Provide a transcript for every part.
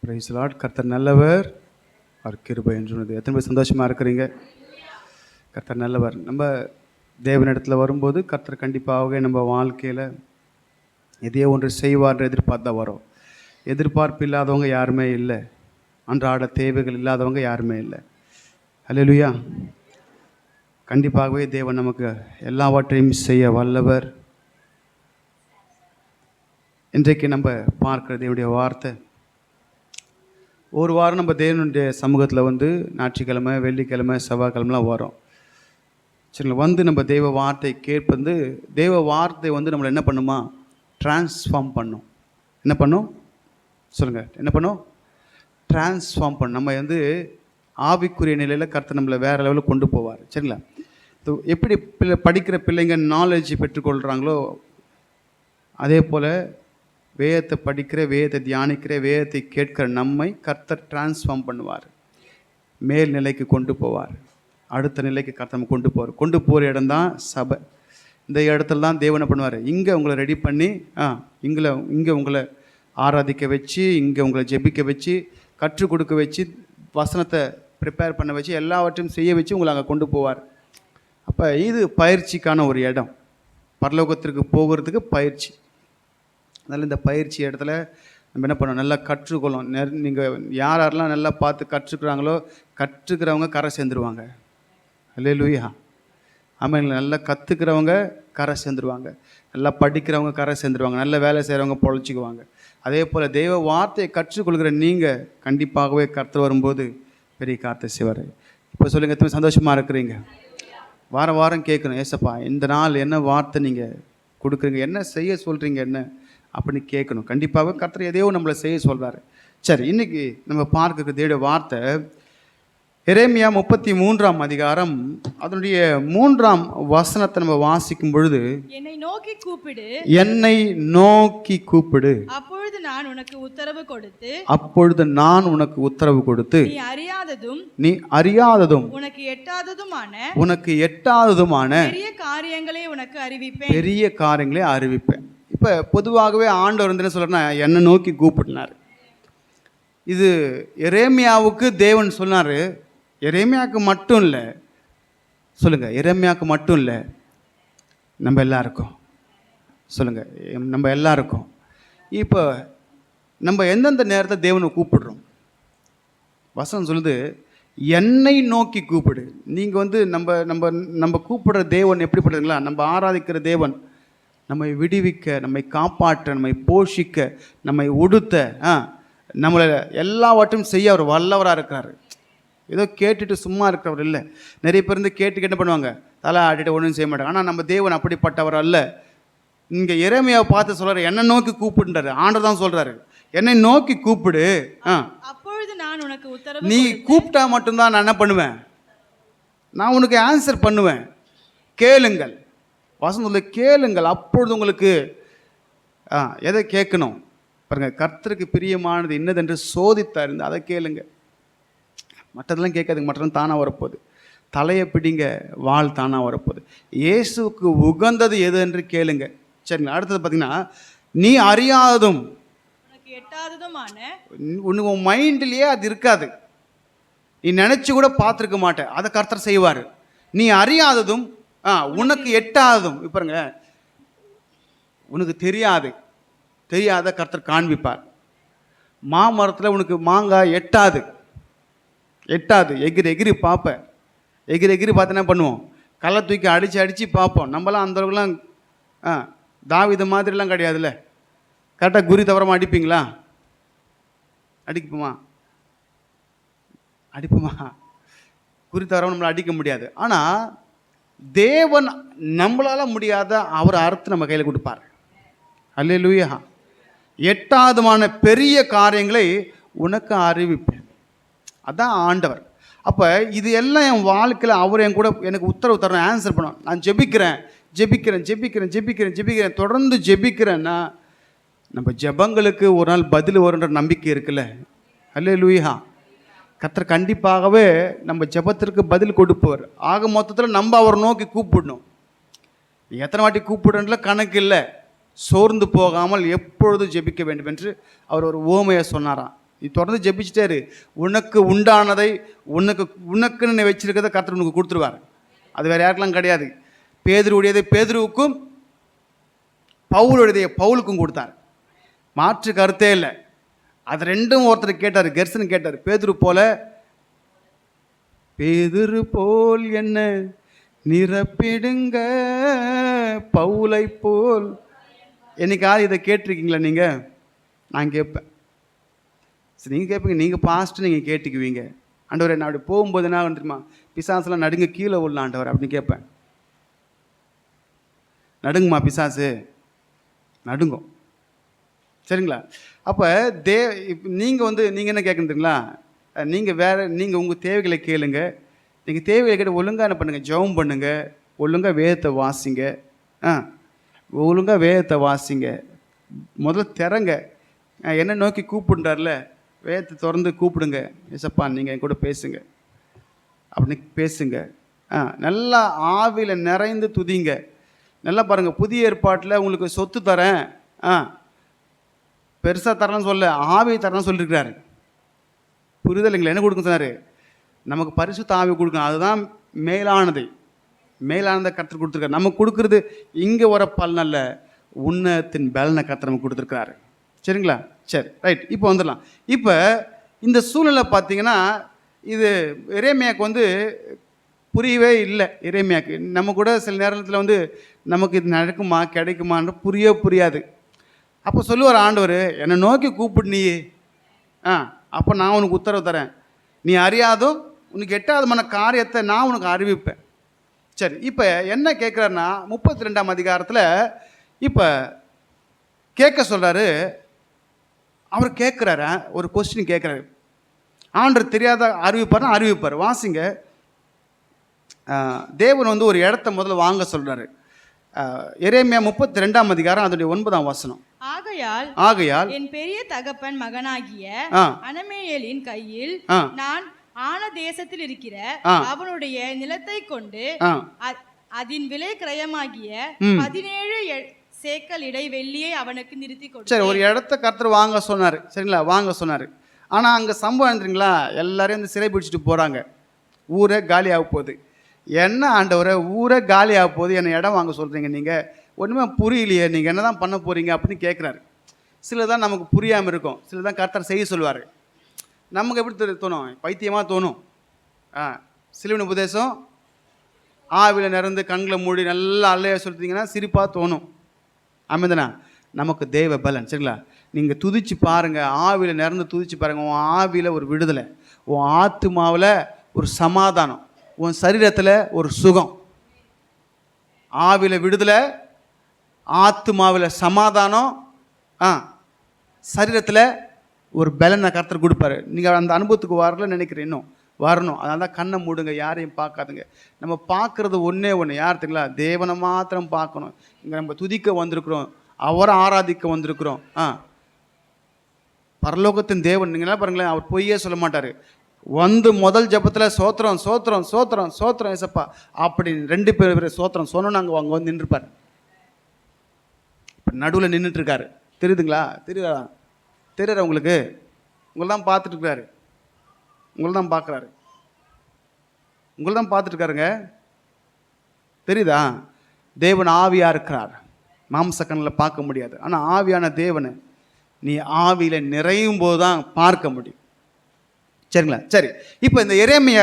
Price Lord. கர்த்தர் நல்லவர், அவர் கிருபை என்று எத்தனை பேர் சந்தோஷமாக இருக்கிறீங்க? கர்த்தர் நல்லவர். நம்ம தேவனிடத்தில் வரும்போது கர்த்தர் கண்டிப்பாகவே நம்ம வாழ்க்கையில் எதையோ ஒன்று செய்வார்ன்ற எதிர்பார்த்தா வரும். எதிர்பார்ப்பு இல்லாதவங்க யாருமே இல்லை, அன்றாட தேவைகள் இல்லாதவங்க யாருமே இல்லை. அல்லேலூயா. கண்டிப்பாகவே தேவன் நமக்கு எல்லாவற்றையும் செய்ய வல்லவர். இன்றைக்கு நம்ம பார்க்குற தேவனுடைய வார்த்தை, ஒரு வாரம் நம்ம தேவனுடைய சமூகத்தில் ஞாயிற்றுக்கிழமை, வெள்ளிக்கிழமை, செவ்வாய்க்கிழமெலாம் வரோம். சரிங்களா? நம்ம தெய்வ வார்த்தை கேட்பது, தெய்வ வார்த்தை நம்மளை என்ன பண்ணுமா? டிரான்ஸ்ஃபார்ம் பண்ணும். என்ன பண்ணும் சொல்லுங்கள்? என்ன பண்ணும்? டிரான்ஸ்ஃபார்ம் பண்ணும். நம்ம ஆவிக்குரிய நிலையில் கர்த்தர் நம்மளை வேறு லெவலில் கொண்டு போவார். சரிங்களா? எப்படி படிக்கிற பிள்ளைங்க நாலேஜ் பெற்றுக்கொள்கிறாங்களோ, அதே போல் வேதத்தை படிக்கிற, வேதத்தை தியானிக்கிற, வேதத்தை கேட்கிற நம்மை கர்த்தர் டிரான்ஸ்ஃபார்ம் பண்ணுவார், மேல் நிலைக்கு கொண்டு போவார், அடுத்த நிலைக்கு கர்த்தர் கொண்டு போவார். கொண்டு போகிற இடம்தான் சபை. இந்த இடத்துல தான் தேவனை பண்ணுவார். இங்கே உங்களை ரெடி பண்ணி இங்கே உங்களை ஆராதிக்க வச்சு, இங்கே உங்களை ஜெபிக்க வச்சு, கற்றுக் கொடுக்க வச்சு, வசனத்தை ப்ரிப்பேர் பண்ண வச்சு, எல்லாவற்றையும் செய்ய வச்சு உங்களை அங்கே கொண்டு போவார். அப்போ இது பயிற்சிக்கான ஒரு இடம், பரலோகத்திற்கு போகிறதுக்கு பயிற்சி. அதனால் இந்த பயிற்சி இடத்துல நம்ம என்ன பண்ணோம்? நல்லா கற்றுக்கொள்ளும். நீங்கள் யாரெல்லாம் நல்லா பார்த்து கற்றுக்கிறாங்களோ, கற்றுக்கிறவங்க கரை சேர்ந்துருவாங்க. அல்லேலூயா. ஆமாம். நல்லா கற்றுக்கிறவங்க கரை சேர்ந்துருவாங்க, நல்லா படிக்கிறவங்க கரை சேர்ந்துருவாங்க, நல்ல வேலை செய்கிறவங்க பொழைச்சிக்குவாங்க. அதே போல் தெய்வ வார்த்தையை கற்றுக்கொள்கிற நீங்கள் கண்டிப்பாகவே கர்த்தர் வரும்போது பெரிய காரியத்தை செய்வார். இப்போ சொல்லுங்கள், எத்தனை சந்தோஷமாக இருக்கிறீங்க? வாரம் வாரம் கேட்கணும், ஏசப்பா இந்த நாள் என்ன வார்த்தை நீங்கள் கொடுக்குறீங்க, என்ன செய்ய சொல்கிறீங்க, என்ன அப்படின்னு கேட்கணும். கண்டிப்பாக கர்த்தர் எதையோ நம்மளை செய்ய சொல்கிறார். சரி, இன்றைக்கி நம்ம பார்க்குற தேவனுடைய வார்த்தை எரேமியா 33ஆம் அதிகாரம் அதனுடைய 3ஆம் வசனத்தை நம்ம வாசிக்கும் பொழுது, என்னை நோக்கி கூப்பிடு, என்னை நோக்கி கூப்பிடு, அப்பொழுது நான் உனக்கு உத்தரவு கொடுத்து, அப்பொழுது நான் உனக்கு உத்தரவு கொடுத்து, நீ அறியாததும் உனக்கு எட்டாததுமான பெரிய காரியங்களை உனக்கு அறிவிப்பேன், பெரிய காரியங்களை அறிவிப்பேன். இப்போ பொதுவாகவே ஆண்டவர் என்ன சொல்றேன்னா, என்னை நோக்கி கூப்பிட்டினார். இது எரேமியாவுக்கு தேவன் சொன்னார். எரேமியாவுக்கு மட்டும் இல்லை, சொல்லுங்கள், எரேமியாவுக்கு மட்டும் இல்லை, நம்ம எல்லாருக்கும். சொல்லுங்கள், நம்ம எல்லாருக்கும். இப்போ நம்ம எந்தெந்த நேரத்தை தேவனை கூப்பிடுறோம்? வசனம் சொல்லுது, என்னை நோக்கி கூப்பிடு. நீங்கள் நம்ம நம்ம நம்ம கூப்பிடுற தேவன் எப்படிப்படுறீங்களா? நம்ம ஆராதிக்கிற தேவன் நம்மை விடுவிக்க, நம்மை காப்பாற்ற, நம்மை போஷிக்க, நம்மை உடுத்த, நம்மளை எல்லாவற்றையும் செய்ய அவர் வல்லவராக இருக்கிறார். ஏதோ கேட்டுட்டு சும்மா இருக்கிறவர் இல்லை. நிறைய பேர் கேட்டு என்ன பண்ணுவாங்க? தலை ஆட்டிட்டு ஒன்றும் செய்ய மாட்டாங்க. ஆனால் நம்ம தேவன் அப்படிப்பட்டவர் அல்ல. இங்கே எரேமியாவை பார்த்து சொல்கிறார், என்னை நோக்கி கூப்பிடுன்றாரு. ஆண்டவர் தான் சொல்கிறாரு, என்னை நோக்கி கூப்பிடு, அப்பொழுது நான் உனக்கு உத்தரவு. நீ கூப்பிட்டா மட்டும்தான் நான் என்ன பண்ணுவேன்? நான் உனக்கு ஆன்சர் பண்ணுவேன். கேளுங்கள், வசனத்தில் கேளுங்கள், அப்பொழுது உங்களுக்கு எதை கேட்கணும் பாருங்கள். கர்த்தருக்கு பிரியமானது என்னதென்று சோதித்தார், அதை கேளுங்க. மற்றதெல்லாம் கேட்காதுங்க, மற்றதெல்லாம் தானாக வரப்போகுது. தலையை பிடிங்க, வாள் தானாக வரப்போகுது. இயேசுக்கு உகந்தது எது என்று கேளுங்க. சரிங்களா? அடுத்தது பார்த்தீங்கன்னா, நீ அறியாததும் உனக்கு எட்டாததுமான, உன் மைண்ட்லேயே அது இருக்காது, நீ நினச்சி கூட பார்த்துருக்க மாட்டேன், அதை கர்த்தர் செய்வார். நீ அறியாததும் உனக்கு எட்டாததும். பாருங்க, உனக்கு தெரியாத கர்த்தர் காண்பிப்பார். மாமரத்தில் உனக்கு மாங்காய் எட்டாது, எகிரி பார்ப்பேன். எகிரி பார்த்து என்ன பண்ணுவோம்? களை தூக்கி அடித்து பார்ப்போம். நம்மளாம் அந்தளவுக்குலாம் தாவித மாதிரிலாம் கிடையாதுல்ல. கரெக்டாக குறி தவறமாக அடிப்பீங்களா? அடிப்போமா? குறி தவறாமல் நம்மளை அடிக்க முடியாது. ஆனால் தேவன் நம்மளால் முடியாத அவர் அறுத்து நம்ம கையில் கொடுப்பார். அல்லேலூயா. எட்டாவதுமான பெரிய காரியங்களை உனக்கு அறிவிப்பேன். அதான் ஆண்டவர். அப்போ இது எல்லாம் என் வாழ்க்கையில் அவர் என் கூட எனக்கு உத்தரவு தரணும், ஆன்சர் பண்ணணும். நான் ஜெபிக்கிறேன், தொடர்ந்து ஜெபிக்கிறேன்னா நம்ம ஜெபங்களுக்கு ஒரு நாள் பதில் வருன்ற நம்பிக்கை இருக்குல்ல. அல்லேலூயா. கர்த்தர் கண்டிப்பாகவே நம்ம ஜெபத்திற்கு பதில் கொடுப்பவர். ஆக மொத்தத்தில் நம்ம அவரை நோக்கி கூப்பிடணும். எத்தனை வாட்டி கூப்பிடுறதுல கணக்கு இல்லை. சோர்ந்து போகாமல் எப்பொழுதும் ஜெபிக்க வேண்டும் என்று அவர் ஒரு உவமையை சொன்னாராம். நீ தொடர்ந்து ஜெபிச்சுட்டே இரு. உனக்கு உண்டானதை உனக்குன்னு நீ வச்சிருக்கிறத கர்த்தர் உனக்கு கொடுத்துருவார். அது வேறு யாருக்கெல்லாம் கிடையாது. பேதுருவுடையதை பேதுருவுக்கும், பவுலுடையதை பவுலுக்கும் கொடுத்தார். மாற்று கருத்தே இல்லை. அது ரெண்டும் ஒருத்தர் கேட்டார், கெர்சன் கேட்டார், பேதுரு போல் என்ன நிரப்பிடுங்க பவுலை போல். என்னைக்காவது இதை கேட்டிருக்கீங்களா நீங்கள்? நான் கேட்பேன். சரி, நீங்கள் கேட்பீங்க, நீங்கள் பாஸ்ட்டு நீங்கள் கேட்டுக்குவீங்க. ஆண்டவரே நான் அப்படி போகும்போது என்ன தெரியுமா, பிசாசுலாம் நடுங்க கீழே விடலாம் ஆண்டவர் அப்படின்னு கேட்பேன். நடுங்குமா பிசாசு? நடுங்கும். சரிங்களா? அப்போ நீங்கள் என்ன கேட்குறீங்களா, நீங்கள் உங்கள் தேவைகளை கேளுங்க. நீங்கள் தேவைகளை கேட்டு ஒழுங்காக என்ன பண்ணுங்கள், ஜெபம் பண்ணுங்கள், ஒழுங்காக வேதத்தை வாசிங்க. ஒழுங்காக வேதத்தை வாசிங்க. முதல்ல திறங்க. என்ன நோக்கி கூப்பிடுறாருல, வேதத்தை திறந்து கூப்பிடுங்க. ஏசப்பா நீங்கள் என் கூட பேசுங்க அப்படின்னு பேசுங்க. நல்லா ஆவியில் நிறைந்து துதிங்க. நல்லா பாருங்கள், புதிய ஏற்பாட்டில் உங்களுக்கு சொத்து தரேன், பெருசாக தரேன்னு சொல்ல, ஆவி தரேன்னு சொல்லியிருக்கிறாரு. புரிதல் இல்லைங்களா? என்ன கொடுக்க சொன்னார்? நமக்கு பரிசுத்த ஆவி கொடுக்கணும். அதுதான் மேலானதை கர்த்தர் கொடுத்துருக்காரு. நமக்கு கொடுக்குறது இங்கே வர பலன் அல்ல, உன்னத்தின் பலனை கர்த்தர் நமக்கு கொடுத்துருக்காரு. சரிங்களா? சரி, ரைட். இப்போ வந்துடலாம். இப்போ இந்த சூழ்நிலை பார்த்தீங்கன்னா, இது எரேமியாவுக்கு புரியவே இல்லை. எரேமியாவுக்கு நம்ம கூட சில நேரத்தில் நமக்கு இது நடக்குமா கிடைக்குமான்னு புரியாது. அப்போ சொல்லுவார் ஆண்டவர், என்னை நோக்கி கூப்பிடு நீ, அப்போ நான் உனக்கு உத்தரவு தரேன். நீ அறியாதும் உனக்கு எட்டாதமான காரியத்தை நான் உனக்கு அறிவிப்பேன். சரி, இப்போ என்ன கேட்குறாருன்னா 32ஆம் அதிகாரத்தில் இப்போ கேட்க சொல்கிறாரு. அவர் கேட்குறாரு, ஒரு கொஸ்டின் கேட்குறாரு. ஆண்டவர் தெரியாத அறிவிப்பார். வாசிங்க. தேவன் ஒரு இடத்த முதல்ல வாங்க சொல்கிறாரு. எரேமியா 32ஆம் அதிகாரம் அதனுடைய 9ஆம் வசனம். ஆகையால் என் பெரிய தகப்பன் மகனாகிய அனமேயேலின் கையில் நான் ஆன தேசத்தில் இருக்கிற அவனுடைய நிலத்தை கொண்டு அதன் விலை கிரயமாகிய 17 சேக்கல் இடை வெள்ளியை அவனுக்கு நிறுத்தி கொடுத்தார். சரி, ஒரு இடத்த கர்த்தர் வாங்க சொன்னார். சரிங்களா? வாங்க சொன்னார். ஆனால் அங்கே சம்பவம் எழுதுறீங்களா, எல்லாரையும் சிறை பிடிச்சிட்டு போகிறாங்க. ஊரே காலி ஆக போகுது. என்ன ஆண்டவரை, ஊரே காலி ஆக போகுது, என்னை இடம் வாங்க சொல்கிறீங்க, நீங்கள் ஒன்றுமே புரியலையே, நீங்கள் என்ன தான் பண்ண போகிறீங்க அப்படின்னு கேட்குறாரு. சிலதான் நமக்கு புரியாமல் இருக்கும், சிலதான் கர்த்தர் செய்ய சொல்லுவார். நமக்கு எப்படி தோணும்? பைத்தியமாக தோணும். சிலுவின் உபதேசம் ஆவியில் நிறந்து கண்களை மூடி நல்லா அல்லையா சொல்லிட்டீங்கன்னா சிரிப்பாக தோணும். அமைந்தனா நமக்கு தேவ பலன். சரிங்களா? நீங்கள் துதிச்சு பாருங்கள், ஆவியில் நிறந்து துதிச்சு பாருங்கள். உன் ஆவியில் ஒரு விடுதலை, உன் ஆத்துமாவில் ஒரு சமாதானம், உன் சரீரத்தில் ஒரு சுகம். ஆவியில் விடுதலை, ஆத்துமாவில் சமாதானம், சரீரத்தில் ஒரு பலனை கர்த்தர் கொடுப்பாரு. நீங்கள் அந்த அனுபவத்துக்கு வரல நினைக்கிறேன், இன்னும் வரணும். அதனால தான் கண்ணை மூடுங்க, யாரையும் பார்க்காதுங்க. நம்ம பார்க்குறது ஒன்றே ஒன்று, யார் தெரியுங்களா? தேவனை மாத்திரம் பார்க்கணும். இங்கே நம்ம துதிக்க வந்திருக்கிறோம், அவரை ஆராதிக்க வந்திருக்கிறோம். பரலோகத்தின் தேவன். நீங்களாம் பாருங்களேன், அவர் பொய்யே சொல்ல மாட்டார். முதல் ஜபத்தில் சோத்திரம் சோத்திரம் சோத்திரம் சோத்திரம் ஏசப்பா அப்படி 2 பேர் சோத்திரம் சொன்னோன்னு அங்கே நின்றுப்பார். இப்போ நடுவில் நின்றுட்டுருக்காரு. தெரியுதுங்களா? தெரியுறா உங்களுக்கு? உங்களை தான் பார்த்துட்டுருக்காரு, உங்களை தான் பார்க்குறாரு, உங்களை தான் பார்த்துட்டுருக்காருங்க. தெரியுதா? தேவன் ஆவியாக இருக்கிறார், மாம்ச கண்ணில் பார்க்க முடியாது. ஆனால் ஆவியான தேவனை நீ ஆவியில் நிறையும் போது தான் பார்க்க முடியும். சரிங்களா? சரி, இப்போ இந்த எரேமியா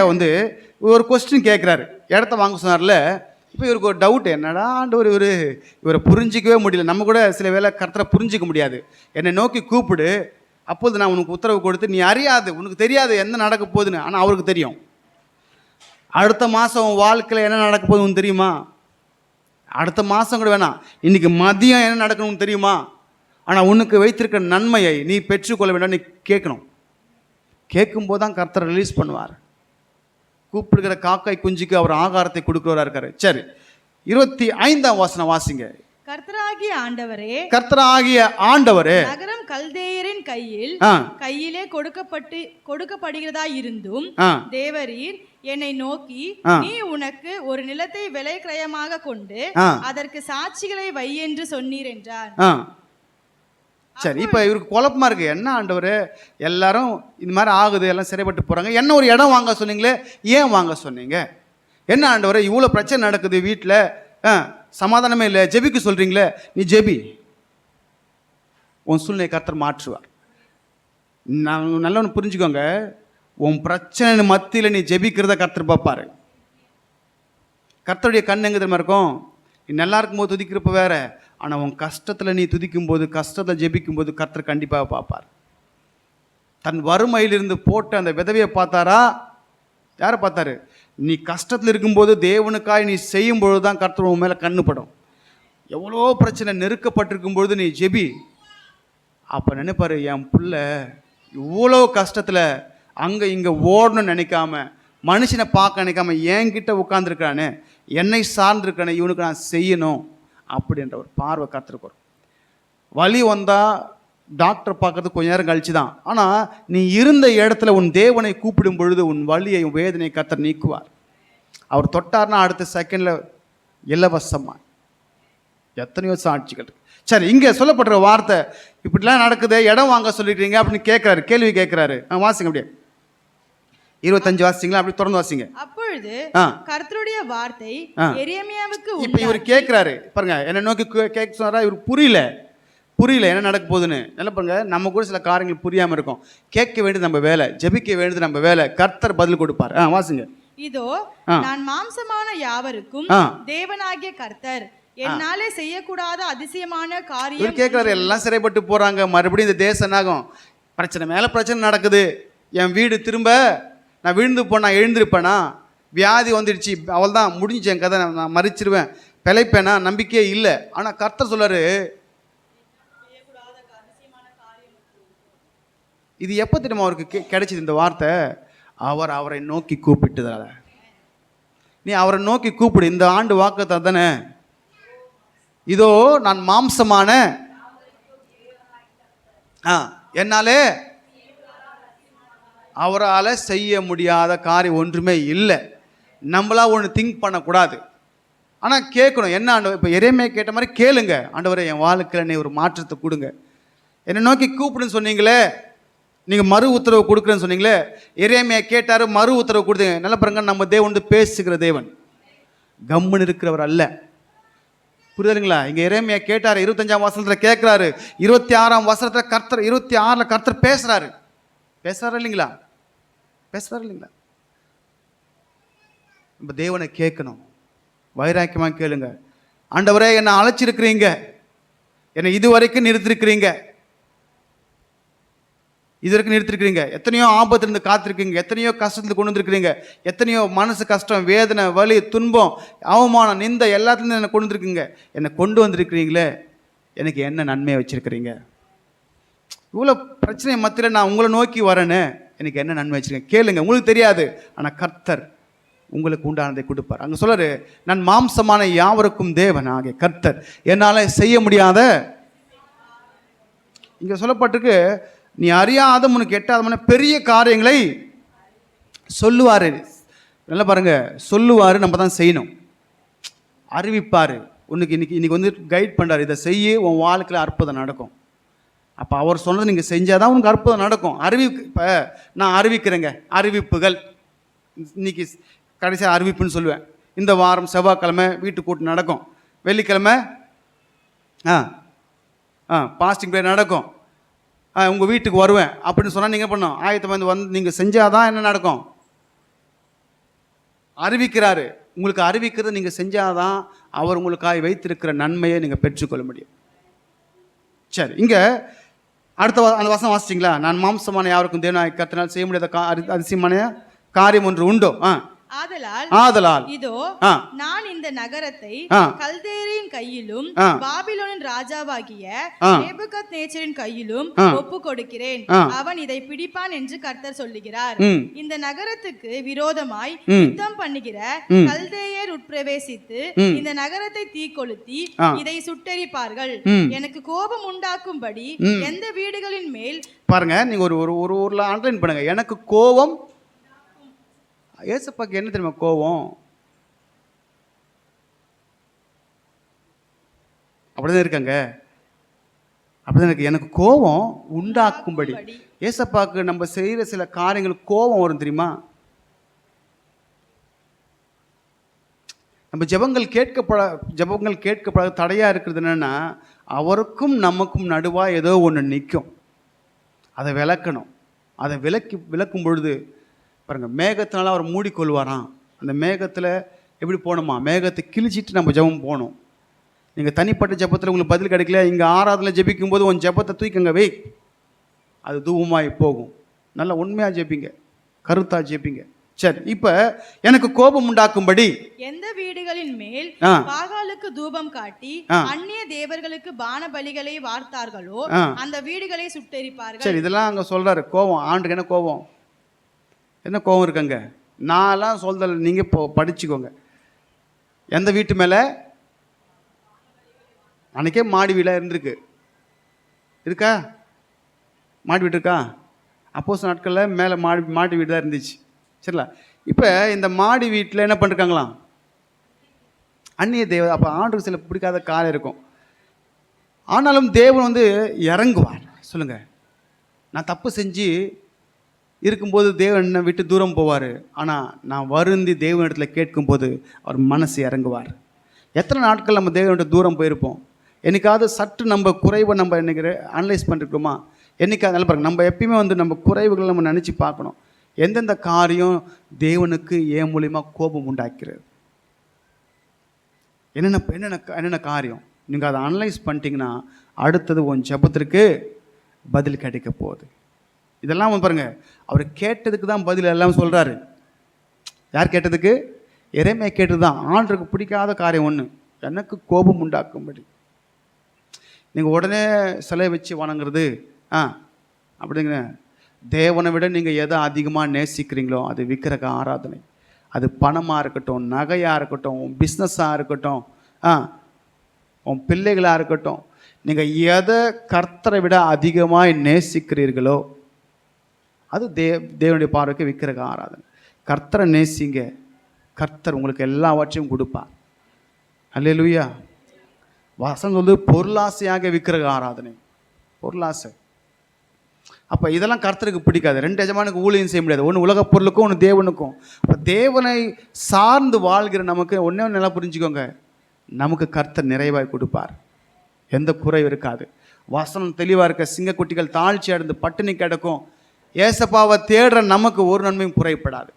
ஒரு கொஸ்டின் கேட்குறாரு. இடத்த வாங்க சொன்னார்ல. இப்போ இவருக்கு ஒரு டவுட், என்னடா ஆண்டவர் இவரை புரிஞ்சிக்கவே முடியல. நம்ம கூட சில வேளை கர்த்தரை புரிஞ்சிக்க முடியாது. என்னை நோக்கி கூப்பிடு, அப்போது நான் உனக்கு உத்தரவு கொடுத்து, நீ அறியாது, உனக்கு தெரியாது என்ன நடக்க போகுதுன்னு. ஆனால் அவருக்கு தெரியும். அடுத்த மாதம் உன் வாழ்க்கையில் என்ன நடக்க போகுதுன்னு தெரியுமா? அடுத்த மாதம் கூட வேணாம், இன்றைக்கி மதியம் என்ன நடக்கணும்னு தெரியுமா? ஆனால் உனக்கு வைத்திருக்கிற நன்மையை நீ பெற்றுக்கொள்ள வேண்டாம். நீ கேட்கணும். கேட்கும்போது தான் கர்த்தர் ரிலீஸ் பண்ணுவார். கூப்பிடுகிற காக்காய் குஞ்சுக்கு அவர் ஆகாரத்தை கொடுக்கிறவரா இருக்காரு. சரி, 25ஆம் வசனம் வாசிங்க. கர்த்தராகிய ஆண்டவரே நகரம் கல்தேயரின் கையிலே கொடுக்கப்படுகிறதா இருந்தும் தேவரீர் என்னை நோக்கி, நீ உனக்கு ஒரு நிலத்தை விலை கிரயமாக கொண்டு அதற்கு சாட்சிகளை வை என்று சொன்னீர் என்றார். சரி, இப்போ இவருக்கு குழப்பமா இருக்கு. என்ன ஆண்டவர், எல்லாரும் இந்த மாதிரி ஆகுது, எல்லாம் சிறைப்பட்டு போகிறாங்க, என்ன ஒரு இடம் வாங்க சொன்னீங்களே, ஏன் வாங்க சொன்னீங்க? என்ன ஆண்டவர், இவ்வளோ பிரச்சனை நடக்குது வீட்டில், சமாதானமே இல்லை, ஜெபிக்க சொல்கிறீங்களே, நீ ஜெபி, உன் சூழ்நிலை கர்த்தர் மாற்றுவார். நான் நல்லவனு புரிஞ்சுக்கோங்க, உன் பிரச்சனை மத்தியில் நீ ஜெபிக்கிறத கர்த்தர் பார்ப்பாரு. கர்த்தருடைய கண் எங்கே தெரியுமா இருக்கும்? நீ நல்லா இருக்கும்போது துதிக்கிறப்ப வேற, ஆனால் உன் கஷ்டத்தில் நீ துதிக்கும் போது, கஷ்டத்தில் ஜெபிக்கும் போது கர்த்தர் கண்டிப்பாக பார்ப்பார். தன் வறுமையிலிருந்து போட்ட அந்த விதவையை பார்த்தாரா? யாரை பார்த்தாரு? நீ கஷ்டத்தில் இருக்கும்போது தேவனுக்காய் நீ செய்யும் பொழுது தான் கர்த்தர் உன் மேலே கண்ணுப்படும். எவ்வளோ பிரச்சனை நெருக்கப்பட்டிருக்கும் பொழுது நீ ஜெபி, அப்போ நினைப்பாரு, என் பிள்ளை இவ்வளோ கஷ்டத்தில் அங்கே இங்கே ஓடணும்னு நினைக்காம, மனுஷனை பார்க்க நினைக்காம என்கிட்ட உட்காந்துருக்கானே, என்னை சார்ந்திருக்கானே, இவனுக்கு நான் செய்யணும் அப்படின்ற ஒரு பார்வை கர்த்தருக்கு வரும். வலி வந்தால் டாக்டர் பார்க்கறது கொஞ்ச நேரம் கழிச்சு தான், ஆனால் நீ இருந்த இடத்துல உன் தேவனை கூப்பிடும் பொழுது உன் வலியை வேதனை கர்த்தர் நீக்குவார். அவர் தொட்டார்னா அடுத்த செகண்டில் இலவசமாக. எத்தனையோ சாட்சிகள். சரி, இங்கே சொல்லப்படுற வார்த்தை, இப்படிலாம் நடக்குது, இடம் வாங்க சொல்லிடுறீங்க அப்படின்னு கேட்குறாரு, கேள்வி கேட்குறாரு. வாசிங்க அப்படியே 25 வாசிங்களா, அப்படி தொடர்ந்து வாசிங்க. அப்பொழுது கர்த்தருடைய வார்த்தை எரேமியாவுக்கு இப்போ இவர் கேட்குறாரு பாருங்க, என்ன நோக்கி கேட்க சொன்னாரா? இவர் புரியல என்ன நடக்க போகுதுன்னு. நல்லா பாருங்க, நம்ம கூட சில காரியங்கள் புரியாமல் இருக்கும். கேட்க வேண்டியது நம்ம வேலை, ஜெபிக்க வேண்டியது நம்ம வேலை, கர்த்தர் பதில் கொடுப்பார். வாசிங்க. இதோ நான் மாம்சமான யாவருக்கும் தேவனாகிய கர்த்தர், என்னாலே செய்யக்கூடாத அதிசயமான காரியம். கேட்குறாரு, எல்லாம் சிறைப்பட்டு போறாங்க, மறுபடியும் இந்த தேசம் என்னாகும்? பிரச்சனை மேலே பிரச்சனை நடக்குது. என் வீடு திரும்ப நான் விழுந்து போனா எழுந்திருப்பேனா? வியாதி வந்துடுச்சு, அவள் தான் முடிஞ்சு என் கதை, நான் மறிச்சிருவேன், பிழைப்பேனா? நம்பிக்கையே இல்லை. ஆனால் கர்த்தர் சொல்றாரு, இது எப்போ தெரியுமா அவருக்கு கிடைச்சிது இந்த வார்த்தை? அவரை நோக்கி கூப்பிட்டதால. நீ அவரை நோக்கி கூப்பிடு. இந்த ஆண்டு வாக்குத்தத்தம் தானே, இதோ நான் மாம்சமான என்னாலே அவரால் செய்ய முடியாத காரியம் ஒன்றுமே இல்லை. நம்மளா ஒன்று திங்க் பண்ணக்கூடாது, ஆனால் கேட்கணும். என்ன ஆண்டவர், இப்போ எரேமியா கேட்ட மாதிரி கேளுங்க. ஆண்டவரே, என் வாழ்க்கையில் நீ ஒரு மாற்றத்தை கொடுங்க, என்னை நோக்கி கூப்பிடுன்னு சொன்னீங்களே, நீங்கள் மறு உத்தரவு கொடுக்குறேன்னு சொன்னீங்களே. எரேமியா கேட்டார், மறு உத்தரவு கொடுத்தீங்க. நல்லா பாருங்க, நம்ம தேவன் வந்து பேசுகிற தேவன், கம்முன்னு இருக்கிறவர் அல்ல. புரியுதுங்களா? இங்கே எரேமியா கேட்டார், 25ஆம் வசனத்தில் கேட்குறாரு, 26ஆம் வசனத்தில் கர்த்தர், 26ல் கர்த்தர் பேசுகிறாரு இல்லைங்களா? பேசுகிறாரு இல்லைங்களா? நம்ம தேவனை கேட்கணும், வைராக்கியமாக கேளுங்க. ஆண்டவரே, என்னை அழைச்சிருக்கிறீங்க, என்னை இதுவரைக்கும் நிறுத்திருக்கிறீங்க, எத்தனையோ ஆபத்துலேருந்து காத்திருக்கீங்க, எத்தனையோ கஷ்டத்துலேருந்து கொண்டு வந்திருக்கிறீங்க, எத்தனையோ மனசு கஷ்டம், வேதனை, வலி, துன்பம், அவமானம், நிந்தை எல்லாத்துலேருந்து என்னை கொண்டு வந்திருக்கீங்க. என்னை கொண்டு வந்திருக்கிறீங்களே, எனக்கு என்ன நன்மையை வச்சுருக்கிறீங்க? இவ்வளோ பிரச்சனை மத்தியில் நான் உங்களை நோக்கி வரேன்னு, எனக்கு என்ன நன்மை வச்சுருக்கேன்? கேளுங்க. உங்களுக்கு தெரியாது, ஆனால் கர்த்தர் உங்களுக்கு உண்டானதை கொடுப்பார். அங்கே சொல்றாரு, நான் மாம்சமான யாவருக்கும் தேவன் ஆகிய கர்த்தர், என்னால் செய்ய முடியாத. இங்கே சொல்லப்பட்டிருக்கு, நீ அறியாத உனக்கு எட்டாதமான பெரிய காரியங்களை சொல்லுவார். நல்லா பாருங்க, சொல்லுவார், நம்ம தான் செய்யணும். அறிவிப்பார், உனக்கு இன்னைக்கு வந்து கைட் பண்ணுறாரு, இதை செய்ய, உன் வாழ்க்கையில் அற்புதம் நடக்கும். அப்போ அவர் சொன்னது நீங்கள் செஞ்சால் தான் உனக்கு அற்புதம் நடக்கும். இப்போ நான் அறிவிக்கிறேங்க, அறிவிப்புகள் இன்னைக்கு கடைசியாக அறிவிப்புன்னு சொல்லுவேன். இந்த வாரம் செவ்வாய்க்கிழமை வீட்டு கூட்டு நடக்கும், வெள்ளிக்கிழமை பாஸ்டிங் ப்ரேயர் நடக்கும், உங்கள் வீட்டுக்கு வருவேன் அப்படின்னு சொன்னால் நீங்கள் பண்ணணும், ஆயத்தமாக வந்து நீங்கள் செஞ்சால் தான் என்ன நடக்கும்? அறிவிக்கிறாரு. உங்களுக்கு அறிவிக்கிறது நீங்கள் செஞ்சால் தான் அவர் உங்களுக்காக வைத்திருக்கிற நன்மையை நீங்கள் பெற்றுக்கொள்ள முடியும். சரி, இங்கே அடுத்த அந்த வசனம் வாசிச்சிங்களா? நான் மாம்சமான யாருக்கும் தேவனாகிய கர்த்தரால் செய்ய முடியாத அதிசயமான காரியம் ஒன்று உண்டோ? ஆதலால் இதோ நான் இந்த நகரத்தை கல்தேயரின் கையிலும் பாபிலோனின் ராஜாவாகிய நேபுகத்நேச்சரின் கையிலும் ஒப்பு கொடுக்கிறேன், அவன் இதை பிடிப்பான் என்று கர்த்தர் சொல்லுகிறார். இந்த நகரத்துக்கு விரோதமாய் யுத்தம் பண்ணுகிற கல்தேயர் உட்பிரவேசித்து இந்த நகரத்தை தீக்கொளுத்தி இதை சுட்டெரிப்பார்கள். எனக்கு கோபம் உண்டாக்கும்படி எந்த வீடுகளின் மேல், பாருங்க, நீங்க ஒரு ஊர்ல அண்டர்லைன் பண்ணுங்க, எனக்கு கோபம். ஏசப்பாக்கு என்ன தெரியுமா கோபம்? அப்படிதான் இருக்காங்க. அப்படி எனக்கு கோபம் உண்டாக்கும்படி. ஏசப்பாக்கு நம்ம செய்கிற சில காரியங்களுக்கு கோபம் வரும் தெரியுமா? நம்ம ஜெபங்கள் கேட்கப்பட தடையாக இருக்கிறது என்னென்னா, அவருக்கும் நமக்கும் நடுவாக ஏதோ ஒன்று நிற்கும். அதை விளக்கணும். அதை விளக்கும் பொழுது பாருங்கள், மேகத்தினால அவர் மூடிக்கொள்வாராம். அந்த மேகத்தில் எப்படி போகணுமா? மேகத்தை கிழிச்சிட்டு நம்ம ஜெபம் போகணும். நீங்கள் தனிப்பட்ட ஜெபத்தில் உங்களுக்கு பதில் கிடைக்கல, இங்கே ஆராதனை ஜெபிக்கும் போது உன் ஜெபத்தை தூக்கிங்க வை, அது தூவமாகி போகும். நல்லா உண்மையாக ஜெபிங்க, கருத்தாக ஜெபிங்க. சரி, இப்போ எனக்கு கோபம் உண்டாக்கும்படி எந்த வீடுகளின் மேல் பாகாலுக்கு தூபம் காட்டி அந்நிய தேவர்களுக்கு பான பலிகளை வார்த்தார்களோ அந்த வீடுகளை சுட்டெரிப்பார்கள். சரி, இதெல்லாம் அங்கே சொல்கிறாரு. கோபம், ஆண்டுக்கு என்ன கோபம்? என்ன கோபம் இருக்குங்க? நான்லாம் சொல்தல், நீங்கள் இப்போ படிச்சுக்கோங்க. எந்த வீட்டு மேலே? அன்றைக்கே மாடி வீடாக இருந்திருக்கு. இருக்கா? மாடி வீடு இருக்கா? அப்போஸ் நாட்களில் மேலே மாடி வீடு தான் இருந்துச்சு. சரிங்களா? இப்போ இந்த மாடி வீட்டில் என்ன பண்ணிருக்காங்களாம்? அந்நிய தேவ. அப்போ ஆண்டுக்கு சில பிடிக்காத காலம் இருக்கும். ஆனாலும் தேவன் இறங்குவார். சொல்லுங்கள், நான் தப்பு செஞ்சு இருக்கும்போது தேவன் என்னை விட்டு தூரம் போவார். ஆனால் நான் வருந்தி தேவனிடத்தில் கேட்கும்போது அவர் மனசு இறங்குவார். எத்தனை நாட்கள் நம்ம தேவனிட்ட தூரம் போயிருப்போம்? என்னைக்காவது சற்று நம்ம குறைவை நம்ம என்னைக்கு அனலைஸ் பண்ணிருக்கோமா? என்னைக்காவது நல்லா பாருங்க, நம்ம எப்பயுமே நம்ம குறைவுகளை நம்ம நினச்சி பார்க்கணும். எந்தெந்த காரியம் தேவனுக்கு ஏன் மூலிமா கோபம் உண்டாக்கிறது, என்னென்ன காரியம் நீங்கள் அதை அனலைஸ் பண்ணிட்டீங்கன்னா அடுத்தது உன் ஜெபத்திற்கு பதில் கிடைக்க போகுது. இதெல்லாம் பாருங்கள், அவர் கேட்டதுக்கு தான் பதில் எல்லாம் சொல்கிறாரு. யார் கேட்டதுக்கு? எரேமியா கேட்டது தான். ஆண்டவருக்கு பிடிக்காத காரியம் ஒன்று, எனக்கு கோபம் உண்டாக்கும்படி. நீங்கள் உடனே சிலை வச்சு வணங்குறது அப்படிங்க. தேவனை விட நீங்கள் எதை அதிகமாக நேசிக்கிறீங்களோ அது விக்கிரக ஆராதனை. அது பணமாக இருக்கட்டும், நகையாக இருக்கட்டும், பிஸ்னஸாக இருக்கட்டும், உன் பிள்ளைகளாக இருக்கட்டும், நீங்கள் எதை கர்த்தரை விட அதிகமாக நேசிக்கிறீர்களோ அது தேவனுடைய பார்வைக்கு விக்கிரக ஆராதனை. கர்த்தரை நேசிங்க, கர்த்தர் உங்களுக்கு எல்லாவற்றையும் கொடுப்பார். அல்லேலூயா. வசனம் பொருளாசையாக விக்கிரக ஆராதனை, பொருளாசை. அப்போ இதெல்லாம் கர்த்தருக்கு பிடிக்காது. ரெண்டு எஜமானுக்கு ஊழியம் செய்ய முடியாது. ஒன்று உலக பொருளுக்கும், ஒன்று தேவனுக்கும். அப்போ தேவனை சார்ந்து வாழ்கிற நமக்கு ஒன்றே நல்லா புரிஞ்சுக்கோங்க, நமக்கு கர்த்தர் நிறைவாய் கொடுப்பார். எந்த குறைவு இருக்காது. வசனம் தெளிவாக இருக்க. சிங்கக்குட்டிகள் தாழ்ச்சி அடைந்து பட்டினி கிடக்கும். ஏசப்பாவை தேடுற நமக்கு ஒரு நன்மையும் குறைப்படாது.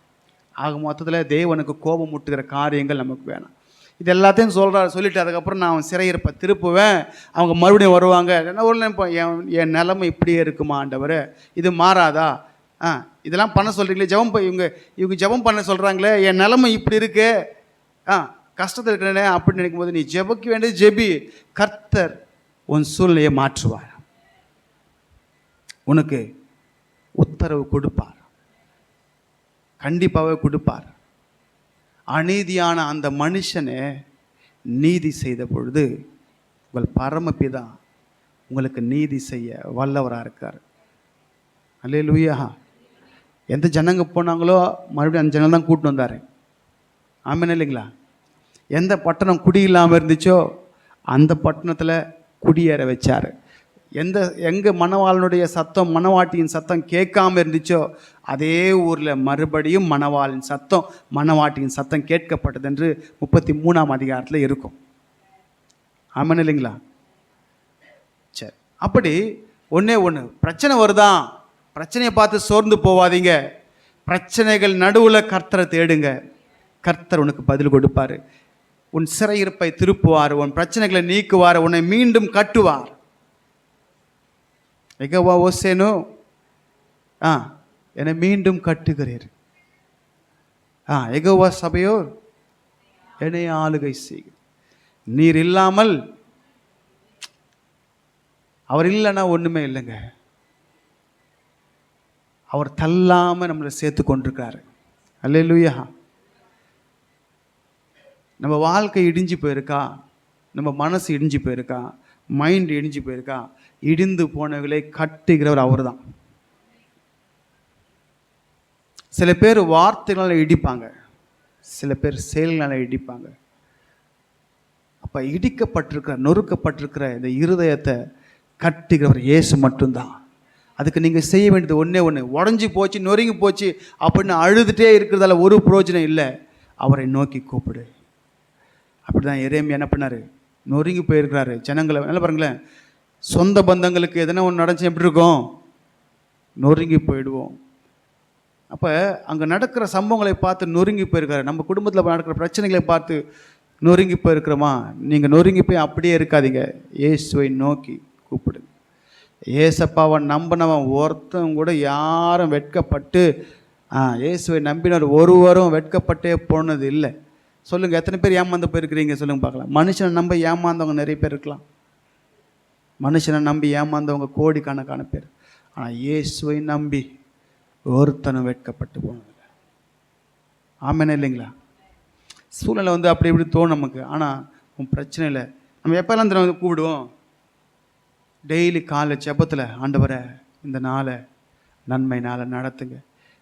ஆக மொத்தத்தில் தேவனுக்கு கோபம் முட்டுகிற காரியங்கள் நமக்கு வேணாம். இது எல்லாத்தையும் சொல்லிட்டு அதுக்கப்புறம் நான் சிறையிருப்பை திருப்புவேன், அவங்க மறுபடியும் வருவாங்க. என்ன ஒரு நினைப்போம், என் நிலைமை இப்படியே இருக்குமா ஆண்டவர், இது மாறாதா? இதெல்லாம் பண்ண சொல்கிறீங்களே, இவங்க ஜெபம் பண்ண சொல்கிறாங்களே, என் நிலைமை இப்படி இருக்கு, கஷ்டத்தில் இருக்கிறனே அப்படின்னு நினைக்கும்போது நீ ஜெபிக்க வேண்டியது ஜெபி. கர்த்தர் உன் சூழ்நிலையை மாற்றுவார், உனக்கு உத்தரவு கொடுப்பார், கண்டிப்பாகவே கொடுப்பார். அநீதியான அந்த மனுஷனை நீதி செய்த பொழுது உங்கள் பரமபிதா உங்களுக்கு நீதி செய்ய வல்லவராக இருக்கார். அல்லேலூயா. எந்த ஜனங்க போனாங்களோ மறுபடியும் அந்த ஜனங்கள் தான் கூட்டின்னு வந்தார். ஆமென் இல்லைங்களா? எந்த பட்டணம் குடி இல்லாமல் இருந்துச்சோ அந்த பட்டணத்தில் குடியேற வச்சார். எங்கே மணவாளனுடைய சத்தம், மணவாட்டியின் சத்தம் கேட்காம இருந்துச்சோ அதே ஊரில் மறுபடியும் மணவாட்டியின் சத்தம் கேட்கப்பட்டது என்று 33ஆம் அதிகாரத்தில் இருக்கும். ஆமாம் இல்லைங்களா? சரி, அப்படி ஒன்றே ஒன்று, பிரச்சனை வருதான், பிரச்சனையை பார்த்து சோர்ந்து போவாதீங்க. பிரச்சனைகள் நடுவில் கர்த்தரை தேடுங்க, கர்த்தர் உனக்கு பதில் கொடுப்பார். உன் சிறையிருப்பை திருப்புவார், உன் பிரச்சனைகளை நீக்குவார், உன்னை மீண்டும் கட்டுவார். யெகோவா ஓசேனோ என்னை மீண்டும் கட்டுகிறீர். யெகோவா சபையோர் என்னை ஆளுகை செய்கிறார். நீர் இல்லாமல், அவர் இல்லைன்னா ஒன்றுமே இல்லைங்க. அவர் தள்ளாமல் நம்மளை சேர்த்து கொண்டிருக்காரு. அல்லேலூயா. நம்ம வாழ்க்கை இடிஞ்சு போயிருக்கா, நம்ம மனசு இடிஞ்சு போயிருக்கா, மைண்ட் இடிஞ்சு போயிருக்கா, இடிந்து போனவர்களை கட்டுகிறவர் அவர் தான். சில பேர் வார்த்தைகளால் இடிப்பாங்க, சில பேர் செயல்களால் இடிப்பாங்க. அப்போ இடிக்கப்பட்டிருக்கிற, நொறுக்கப்பட்டிருக்கிற இந்த இருதயத்தை கட்டுகிறவர் இயேசு மட்டும்தான். அதுக்கு நீங்கள் செய்ய வேண்டியது ஒன்றே ஒன்று, உடஞ்சி போச்சு நொறுங்கி போச்சு அப்படின்னு அழுதுகிட்டே இருக்கிறதால ஒரு பிரயோஜனம் இல்லை. அவரை நோக்கி கூப்பிடு. அப்படி தான் எரேமியா என்ன பண்ணார், நொறுங்கி போயிருக்கிறாரு. ஜனங்களை நல்லா பாருங்களேன், சொந்த பந்தங்களுக்கு எதனா ஒன்று நடந்துச்சு எப்படி இருக்கும், நொறுங்கி போயிடுவோம். அப்போ அங்கே நடக்கிற சம்பவங்களை பார்த்து நொறுங்கி போயிருக்காரு. நம்ம குடும்பத்தில் நடக்கிற பிரச்சனைகளை பார்த்து நொறுங்கி போயிருக்கிறோமா? நீங்கள் நொறுங்கி போய் அப்படியே இருக்காதீங்க, இயேசுவை நோக்கி கூப்பிடுங்க. ஏசப்பாவை நம்பினவன் ஒருத்தன் கூட யாரும் வெட்கப்பட்டு இயேசுவை நம்பினவர் ஒருவரும் வெட்கப்பட்டே போனது இல்லை. சொல்லுங்கள், எத்தனை பேர் ஏமாந்து போயிருக்கிறீங்க சொல்லுங்கள் பார்க்கலாம். மனுஷனை நம்பி ஏமாந்தவங்க நிறைய பேர் இருக்கலாம், மனுஷனை நம்பி ஏமாந்தவங்க கோடிக்கணக்கான பேர். ஆனால் இயேசுவை நம்பி ஒருத்தனும் வெட்கப்பட்டு போனதில்லை. ஆமேனா இல்லைங்களா? சூழ்நிலை அப்படி இப்படி தோணும் நமக்கு. ஆனால் உன் பிரச்சனை இல்லை. நம்ம எப்போல்லாம் தினம் கூப்பிடுவோம், டெய்லி காலை ஜெபத்தில், ஆண்டவரை இந்த நாளை நன்மை நாளை நடத்துங்க.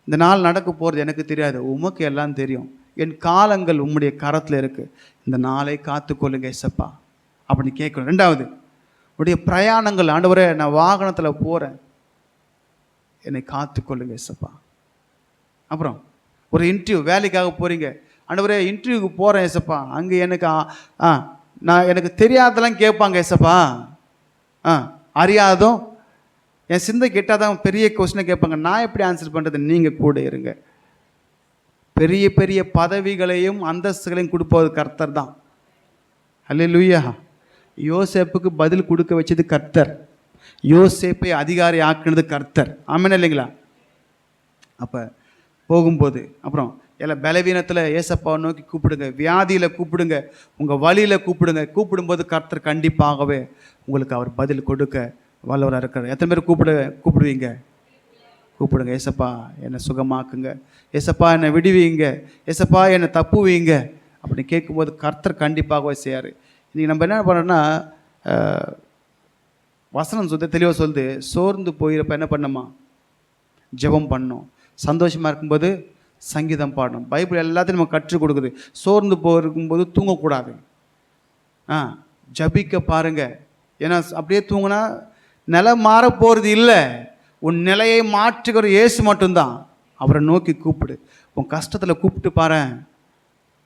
இந்த நாள் நடக்க போகிறது எனக்கு தெரியாது, உமக்கு எல்லாம் தெரியும். என் காலங்கள் உம்முடைய கரத்தில் இருக்குது, இந்த நாளை காத்துக்கொள்ளுங்க ஏசப்பா அப்படின்னு கேட்கணும். ரெண்டாவது, உடைய பிரயாணங்கள், ஆண்டவரே நான் வாகனத்தில் போகிறேன், என்னை காத்துக்கொள்ளுங்க ஏசப்பா. அப்புறம் ஒரு இன்டர்வியூ, வேலைக்காக போகிறீங்க, ஆண்டவரே இன்டர்வியூக்கு போகிறேன் ஏசப்பா, அங்கே எனக்கு நான் எனக்கு தெரியாதெல்லாம் கேட்பாங்க ஏசப்பா, அறியாதும் என் சிந்தை கெட்டாதான் பெரிய கொஸ்டினை கேட்பாங்க, நான் எப்படி ஆன்சர் பண்ணுறது? நீங்கள் கூட இருங்க. பெரிய பெரிய பதவிகளையும் அந்தஸ்துகளையும் கொடுப்பது கர்த்தர் தான். அல்லேலூயா. யோசேப்புக்கு பதில் கொடுக்க வச்சது கர்த்தர், யோசேப்பை அதிகாரி ஆக்குனது கர்த்தர். ஆமென் இல்லைங்களா? அப்போ போகும்போது அப்புறம் எல்லாம் பலவீனத்தில் ஏசப்பாவை நோக்கி கூப்பிடுங்க, வியாதியில் கூப்பிடுங்க, உங்கள் வழியில் கூப்பிடுங்க. கூப்பிடும்போது கர்த்தர் கண்டிப்பாகவே உங்களுக்கு அவர் பதில் கொடுக்க வல்லவராக இருக்கிறார். எத்தனை பேர் கூப்பிடுவீங்க? கூப்பிடுங்க. ஏசப்பா என்னை சுகமாக்குங்க, ஏசப்பா என்னை விடுவீங்க, ஏசப்பா என்னை தப்புவீங்க அப்படின்னு கேட்கும்போது கர்த்தர் கண்டிப்பாகவே செய்யார். இன்றைக்கி நம்ம என்ன பண்ணுறோன்னா, வசனம் தெளிவாக சொல்லுது, சோர்ந்து போயிறப்ப என்ன பண்ணணுமா? ஜெபம் பண்ணணும். சந்தோஷமாக இருக்கும்போது சங்கீதம் பாடணும். பைபிள் எல்லாத்தையும் நம்ம கற்றுக் கொடுக்குது. சோர்ந்து போயிருக்கும்போது தூங்கக்கூடாது, ஜபிக்க பாருங்க. ஏன்னா அப்படியே தூங்கினா நிலை மாற போகிறது இல்லை, உன் நிலையை மாற்றுகிற இயேசு மட்டும்தான். அவரை நோக்கி கூப்பிடு, உன் கஷ்டத்தில் கூப்பிட்டு பாரு,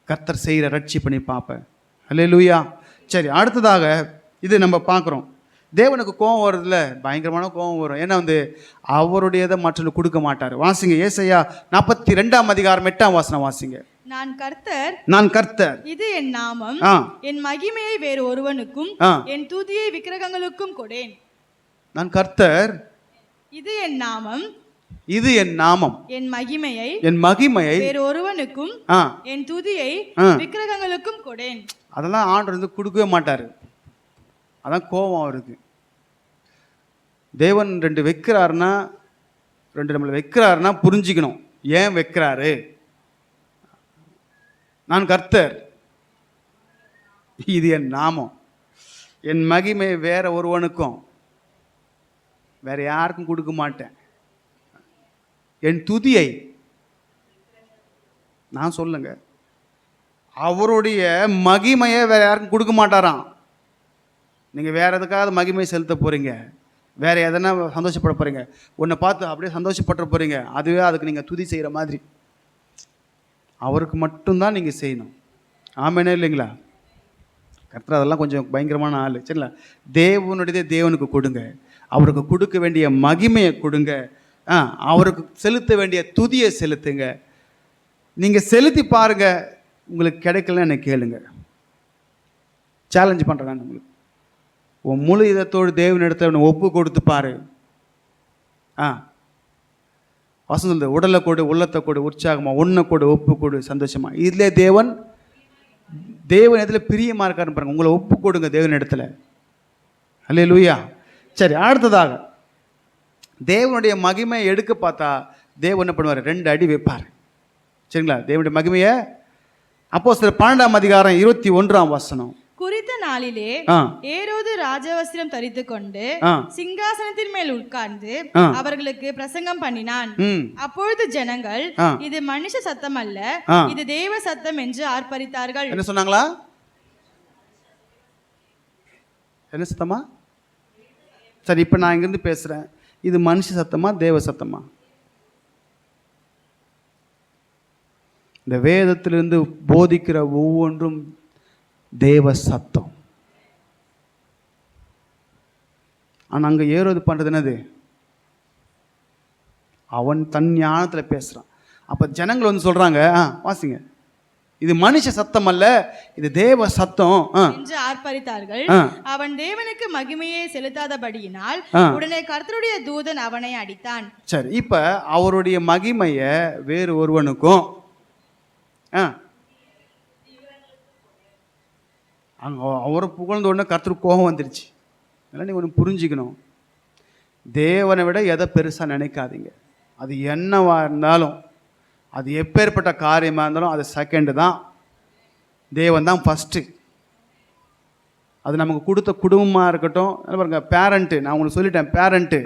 கர்த்தர் செய்கிற ரட்சி பண்ணி பார்ப்பேன். அல்லேலூயா. சரி, அடுத்ததாக இது நம்ம பார்க்குறோம், தேவனுக்கு கோபம் வருதுல, பயங்கரமான கோபம் வரும். ஏன்னா அவருடையதை மற்றவங்களுக்கு கொடுக்க மாட்டார். வாசிங்க ஏசாயா 42 அதிகாரம் 8 வசனம் வாசிங்க. நான் கர்த்தர், நான் கர்த்தர், இது என் நாமம், என் மகிமையை வேறு ஒருவனுக்கும் என் துதியை விக்கிரகங்களுக்கும் கொடேன். நான் கர்த்தர், இது என் நாமம், இது என் நாமம், என் மகிமையை வேறு ஒருவனுக்கும் என் துதியை விக்கிரகங்களுக்கும் கொடேன். அதெல்லாம் ஆண்டவர் கொடுக்கவே மாட்டார். அதான் கோபம் அவருக்கு. தேவன் 2 வைக்கிறாருன்னா, 2 நம்மளை வைக்கிறாருன்னா புரிஞ்சுக்கணும் ஏன் வைக்கிறாரு. நான் கர்த்தர், இது என் நாமம், என் மகிமை வேற ஒருவனுக்கும் வேற யாருக்கும் கொடுக்க மாட்டேன், என் துதியை நான் சொல்லுங்க, அவருடைய மகிமையை வேற யாருக்கும் கொடுக்க மாட்டாராம். நீங்கள் வேறு எதுக்காவது மகிமை செலுத்த போகிறீங்க, வேறு எதனா சந்தோஷப்பட போகிறீங்க, உன்னை பார்த்து அப்படியே சந்தோஷப்பட போகிறீங்க, அதுவே அதுக்கு நீங்கள் துதி செய்கிற மாதிரி அவருக்கு மட்டும்தான் நீங்கள் செய்யணும். ஆமேனே இல்லைங்களா? கர்த்தர் அதெல்லாம் கொஞ்சம் பயங்கரமான ஆள். சரிங்களா? தேவனுடையதே தேவனுக்கு கொடுங்க, அவருக்கு கொடுக்க வேண்டிய மகிமையை கொடுங்க, அவருக்கு செலுத்த வேண்டிய துதியை செலுத்துங்க. நீங்கள் செலுத்தி பாருங்க, உங்களுக்கு கிடைக்கலன்னு என்னை கேளுங்க. சேலஞ்ச் பண்ணுறேன் நான் உங்களுக்கு. உன் முழு இதத்தோடு தேவனிடத்தில் ஒப்பு கொடுத்து பாரு. வசந்த உடலை கொடு, உள்ளத்தை கொடு, உற்சாகமாக ஒன்றை கொடு, ஒப்பு கொடு, சந்தோஷமாக. இதிலே தேவன் இடத்துல பிரியமாக இருக்காருன்னு பாருங்க. உங்களை ஒப்பு கொடுங்க தேவன் இடத்துல. அல்லேலூயா. சரி, அடுத்ததாக தேவனுடைய மகிமையை எடுக்க பார்த்தா தேவன் என்ன பண்ணுவார்? 2 அடி வைப்பார். சரிங்களா? தேவனுடைய மகிமையை அப்போஸ்தலர் 12 அதிகாரம் 21 வசனம். குறித்த நாளிலே ஏரோது ராஜவஸ்திரம் தரித்து கொண்டு சிங்காசனத்தின் மேல் உட்கார்ந்து அவர்களுக்கு பிரசங்கம் பண்ணினான். அப்பொழுது ஜனங்கள், இது மனுஷ சத்தம் அல்ல, இது தேவ சத்தம் என்று ஆர்ப்பரித்தார்கள். என்ன சொன்னாங்களா? என்ன சத்தமா? சரி, இப்போ நான் இங்கேருந்து பேசுகிறேன், இது மனுஷ சத்தமா தேவ சத்தமா? இந்த வேதத்திலிருந்து போதிக்கிற ஒவ்வொன்றும் தேவ சத்தம். ஆனால் அங்கே ஏறுவது பண்ணுறது என்னது? அவன் தன் ஞானத்தில் பேசுகிறான். அப்போ ஜனங்கள் வந்து சொல்கிறாங்க, வாசிங்க, இது மனுஷ சத்தம் அல்ல, இது தேவ சத்தம் என்று ஆர்ப்பரித்தார்கள். அவன் தேவனுக்கு மகிமையை செலுத்தாதபடியினால் உடனே கர்த்தருடைய தூதன் அவனை அடித்தான். சரி, இப்ப அவருடைய மகிமையை வேறு ஒருவனுக்கும் அங்க அவரை புகழ்ந்த உடனே கர்த்தருக்கு கோபம் வந்துருச்சு. அதெல்லாம் நீ ஒன்று புரிஞ்சுக்கணும், தேவனை விட எதை பெருசாக நினைக்காதீங்க. அது என்னவா இருந்தாலும், அது எப்பேற்பட்ட காரியமாக இருந்தாலும் அது செகண்டு தான், தேவன் தான் ஃபஸ்ட்டு. அது நமக்கு கொடுத்த குடும்பமாக இருக்கட்டும். பாருங்க, பேரண்ட்டு, நான் உங்களுக்கு சொல்லிட்டேன், பேரண்ட்டு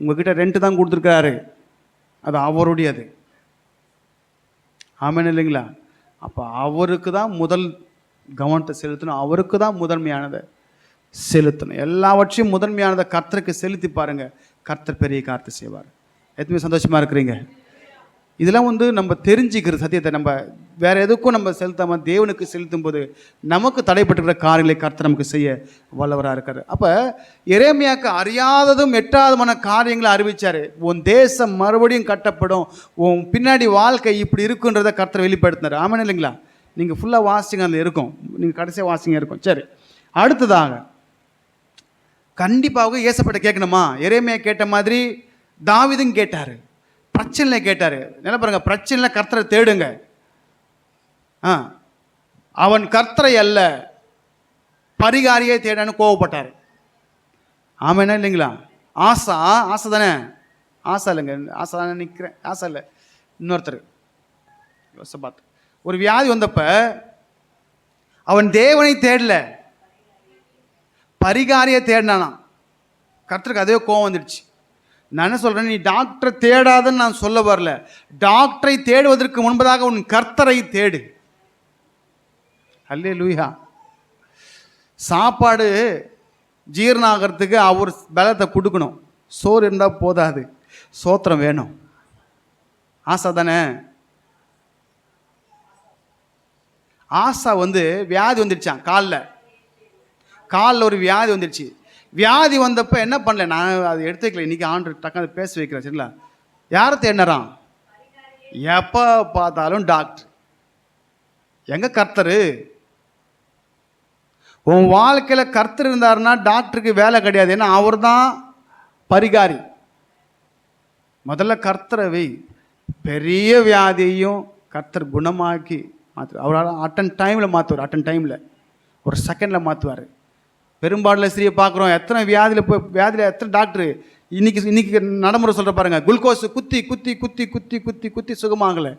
உங்ககிட்ட ரெண்ட்டு தான் கொடுத்துருக்காரு, அது அவருடையது. ஆமாம் இல்லைங்களா? அப்போ அவருக்கு தான் முதல் கவனத்தை செலுத்தணும், அவருக்கு தான் முதன்மையானதை செலுத்தணும். எல்லாவற்றையும் முதன்மையானதை கர்த்தருக்கு செலுத்தி பாருங்க, கர்த்தர் பெரிய காரியத்தை செய்வார். எத்தனை சந்தோஷமாக இருக்கிறீங்க? இதெல்லாம் வந்து நம்ம தெரிஞ்சுக்கிற சத்தியத்தை நம்ம வேறு எதுக்கும் நம்ம செலுத்தாமல் தேவனுக்கு செலுத்தும் போது நமக்கு தடைப்பட்டுக்கிற காரியங்களை கர்த்தர் நமக்கு செய்ய வல்லவராக இருக்கார். அப்போ எரேமியாவுக்கு அறியாததும் எட்டாதமான காரியங்களை அறிவித்தார். உன் தேசம் மறுபடியும் கட்டப்படும், உன் பின்னாடி வாழ்க்கை இப்படி இருக்குன்றதை கர்த்தர் வெளிப்படுத்தினார். ஆமாம் இல்லைங்களா? நீங்கள் ஃபுல்லாக வாசிங்க, அதில் இருக்கும், நீங்கள் கடைசியாக வாசிங்க இருக்கும். சரி, அடுத்ததாக கண்டிப்பாக ஏசப்பட்ட கேட்கணுமா? எரேமியா கேட்ட மாதிரி தாவீதும் கேட்டார், பிரச்சனையில் கேட்டார். என்ன பாருங்க, பிரச்சனையில் கர்த்தரை தேடுங்க. அவன் கர்த்தரை அல்ல பரிகாரியை தேடான்னு கோவப்பட்டார். ஆமாம் இல்லைங்களா? ஆசை தானே? ஆசை இல்லைங்க, ஆசை தானே நிற்கிறேன், ஆசை இல்லை, இன்னொருத்தர் யோசபாத். ஒரு வியாதி வந்தப்ப அவன் தேவனை தேடல, பரிகாரியை தேடினானா. கர்த்தருக்கு அதே கோவம் வந்துடுச்சு. நான் என்ன சொல்கிறேன், நீ டாக்டரை தேடாதன்னு நான் சொல்ல வரல, டாக்டரை தேடுவதற்கு முன்பதாக உன் கர்த்தரை தேடு. அல்லேலூயா. சாப்பாடு ஜீரணம் ஆகிறதுக்கு அவர் பலத்தை கொடுக்கணும், சோறு இருந்தால் போதாது, சோத்திரம் வேணும். ஆசை தானே? ஆசா வந்து வியாதி வந்துடுச்சான், காலில் ஒரு வியாதி வந்துடுச்சு. வியாதி வந்தப்போ என்ன பண்ணல, நான் அதை எடுத்துக்கல, இன்றைக்கி ஆண்டு டக்குனு பேச வைக்கிறேன். சரிங்களா? யாரை தேடினாரான்? எப்போ பார்த்தாலும் டாக்டர். எங்கே கர்த்தரு? உன் வாழ்க்கையில் கர்த்தர் இருந்தாருன்னா டாக்டருக்கு வேலை கிடையாது, ஏன்னா அவர் தான் பரிகாரி. முதல்ல கர்த்தரை வை. பெரிய வியாதியையும் கர்த்தர் குணமாக்கி மாற்று. அவரால் அட்டன் டைமில் மாற்றுவார், அட்டன் டைமில் ஒரு செகண்டில் மாற்றுவார். பெரும்பாலும் ஸ்திரியை பார்க்குறோம், எத்தனை வியாதியில் எத்தனை டாக்டரு இன்னைக்கு நடைமுறை சொல்கிற பாருங்கள், குளுக்கோஸ் குத்தி குத்தி குத்தி குத்தி குத்தி குத்தி சுகமாகலை,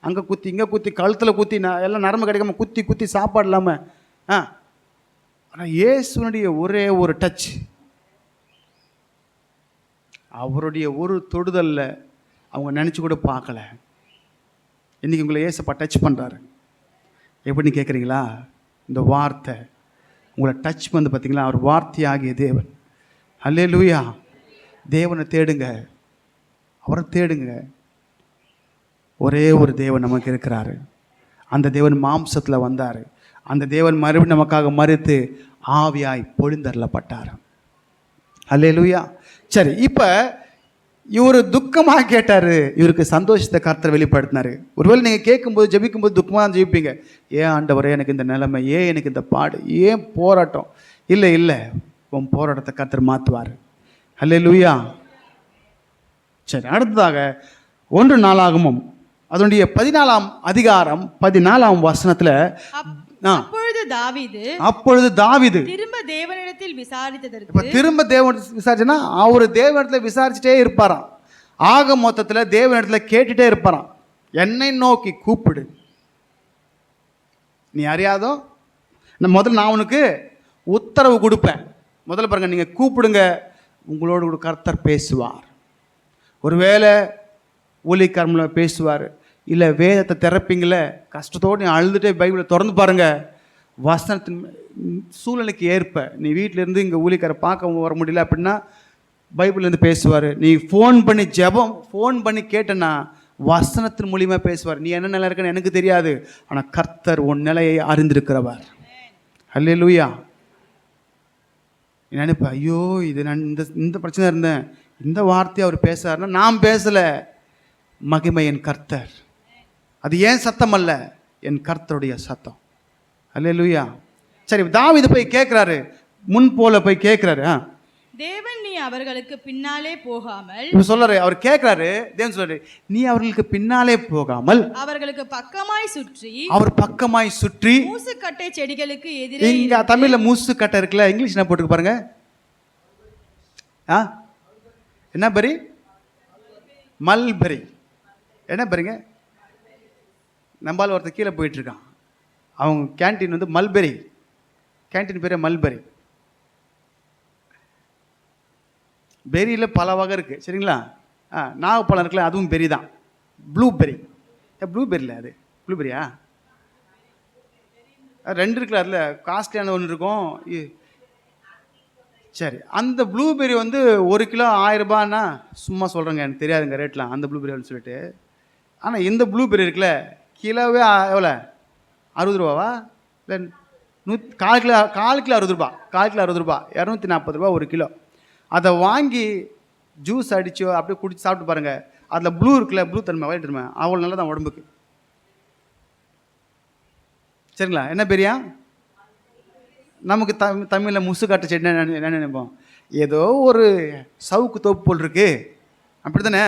அங்கே குத்தி இங்கே குத்தி கழுத்தில் குத்தி எல்லாம் நரம்பு கிடைக்காம குத்தி குத்தி சாப்பாடு இல்லாமல். ஆனால் இயேசுனுடைய ஒரே ஒரு டச், அவருடைய ஒரு தொடுதலில் அவங்க நினச்சி கூட பார்க்கல. இன்றைக்கி உங்களை இயேசப்பா டச் பண்ணுறாரு. எப்படின்னு கேட்குறீங்களா? இந்த வார்த்தை உங்களை டச் பண்ணது பார்த்தீங்களா? அவர் வார்த்தையாகிய தேவன். அல்லேலூயா. தேவனை தேடுங்க, அவரை தேடுங்க. ஒரே ஒரு தேவன் நமக்கு இருக்கிறாரு. அந்த தேவன் மாம்சத்தில் வந்தார். அந்த தேவன் மறுபடியும் நமக்காக மரித்து ஆவியாய் பொழிந்தருளப்பட்டார். அல்லேலூயா. சரி, இப்போ இவர் துக்கமாக கேட்டார், இவருக்கு சந்தோஷத்தை கர்த்தர் வெளிப்படுத்தினார். ஒருவேளை நீங்கள் கேட்கும்போது ஜெபிக்கும்போது துக்கமாக தான் ஜெபிப்பீங்க. ஏன் ஆண்டவரே எனக்கு இந்த நிலைமை, ஏன் எனக்கு இந்த பாடு, ஏன் போராட்டம்? இல்லை, உன் போராட்டத்தை கர்த்தர் மாற்றுவார். அல்லேலூயா. சரி, அடுத்ததாக 1 நாளாகமம் அதனுடைய 14ஆம் அதிகாரம் 14ஆம் வசனத்தில் அப்பொழுது தாவீது திரும்ப தேவனிடத்தில் விசாரித்ததற்கு, திரும்ப தேவன் விசாரிச்சுன்னா அவர் தேவனிடத்தில் விசாரிச்சுட்டே இருப்பாராம். ஆக மொத்தத்தில் தேவனிடத்தில் கேட்டுட்டே இருப்பாராம், என்னை நோக்கி கூப்பிடு, நீ அறியாதோ முதல்ல நான் உனக்கு உத்தரவு கொடுப்பேன். முதல்ல பாருங்க, நீங்கள் கூப்பிடுங்க, உங்களோடு கூட கர்த்தர் பேசுவார். ஒருவேளை ஊழியக்காரங்கள பேசுவார், இல்லை வேதத்தை திறப்பீங்களே, கஷ்டத்தோடு நீ அழுதுகிட்டே பைபிளை திறந்து பாருங்கள், வசனத்தின் சூழ்நிலைக்கு ஏற்ப நீ வீட்டிலேருந்து இங்கே ஊழியக்காரை பார்க்க வர முடியல அப்படின்னா பைபிள்லேருந்து பேசுவார். நீ ஃபோன் பண்ணி ஃபோன் பண்ணி கேட்டேன்னா வசனத்தின் மூலியமாக பேசுவார். நீ என்ன நிலை இருக்குன்னு எனக்கு தெரியாது, ஆனால் கர்த்தர் உன் நிலையை அறிந்திருக்கிறவர். அல்லேலூயா. நினைப்ப, ஐயோ இது நான் இந்த பிரச்சனை இருந்தேன், இந்த வார்த்தையை அவர் பேசுறாருன்னா நான் பேசலை, மகிமை என் கர்த்தர். அது ஏன் சத்தம் அல்ல, என் கர்த்தருடைய சத்தம். அல்லேலூயா. சரி, தாவீது போய் கேட்குறாரு, முன் போல போய் கேட்குறாரு. தேவன் நீ அவர்களுக்கு பின்னாலே போகாமல், இப்ப சொல்றாரு, அவர் கேட்கிறாரு, தேவன் சொல்றாரு, நீ அவர்களுக்கு பின்னாலே போகாமல் அவர்களுக்கு பக்கமாய் சுற்றி, அவர் பக்கமாய் சுற்றி, மூசுக்கட்டை செடிகளுக்கு எதிரே. இங்க தமிழ்ல மூசுக்கட்டை இருக்குல்ல, இங்கிலீஷ் என்ன போட்டுக்கு பாருங்க. என்ன பெரி? மல்பெரி. என்ன பெரிங்க? நம்பால் ஒருத்தர் கீழே போயிட்டு இருக்கான், அவங்க கேன்டீன் வந்து மல்பெரி, கேன்டீன் பேரே மல்பெரி. பெரியில் பல வகை இருக்குது, சரிங்களா? நாகப்பழம் இருக்குல்ல, அதுவும் பெரி தான், ப்ளூபெரி. ப்ளூபெரியில் அது ப்ளூபெரியா? ரெண்டு இருக்குல்ல, அதில் காஸ்ட்லியான ஒன்று இருக்கும். சரி, அந்த ப்ளூபெரி வந்து 1 கிலோ 1000 ரூபான்னா சும்மா சொல்கிறேங்க, எனக்கு தெரியாதுங்க ரேட்லாம் அந்த ப்ளூபெரின்னு சொல்லிட்டு. ஆனால் இந்த ப்ளூபெரி இருக்குல்ல, கிலோவே எவ்வளோ? 60 ரூபாவா? இல்லை 4 கிலோ 60 ரூபா, 4 கிலோ 60 ரூபா, 240 ரூபா 1 கிலோ. அதை வாங்கி ஜூஸ் அடிச்சோ அப்படியே குடிச்சு சாப்பிட்டு பாருங்கள், அதில் ப்ளூ இருக்குல்ல, ப்ளூ தன்மை வயிற்றுமே அவ்வளோ நல்லா தான் உடம்புக்கு. சரிங்களா? என்ன பெரியா? நமக்கு தமிழில் முசுக்காட்டு செடி என்ன நினைப்போம், ஏதோ ஒரு சவுக்கு தோப்பு போல் இருக்கு, அப்படி தானே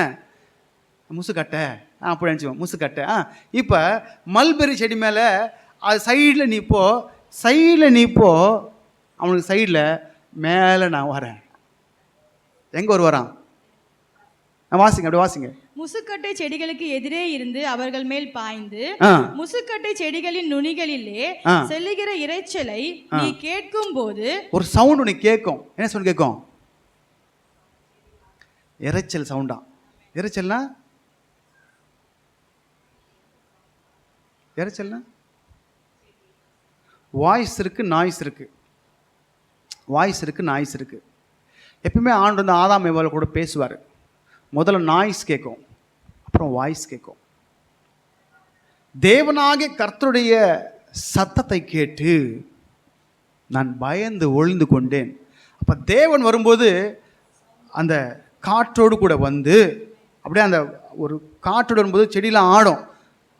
முசுக்கட்டை, அப்படி நினச்சிப்போம் முசுக்கட்டை. இப்போ மல்பெரி செடி மேலே அது சைடில் நீப்போ அவனுக்கு சைடில் மேலே நான் வரேன். எங்க ஒரு வரான்? வாசிங்க, அப்படி வாசிங்க. முசுக்கட்டை செடிகளுக்கு எதிரே இருந்து அவர்கள் மேல் பாய்ந்து முசுக்கட்டை செடிகளின் நுனிகளிலே செல்லுகிற இரைச்சலை நீ கேட்கும் போது, ஒரு சவுண்ட் உனக்கு கேட்கும். என்ன சவுண்ட் கேட்கும்? இரைச்சல் சவுண்டா? இரைச்சல்னா வாய்ஸ் இருக்கு, நாய்ஸ் இருக்கு. வாய்ஸ் இருக்கு, நாய்ஸ் இருக்கு. எப்பவுமே ஆண்டு வந்து ஆதாம் ஏவாள் கூட பேசுவார். முதல்ல நாய்ஸ் கேட்கும், அப்புறம் வாய்ஸ் கேட்கும். தேவனாகிய கர்த்தருடைய சத்தத்தை கேட்டு நான் பயந்து ஒளிந்து கொண்டேன். அப்போ தேவன் வரும்போது அந்த காற்றோடு கூட வந்து அப்படியே அந்த ஒரு காற்றோடு வரும்போது செடியெலாம்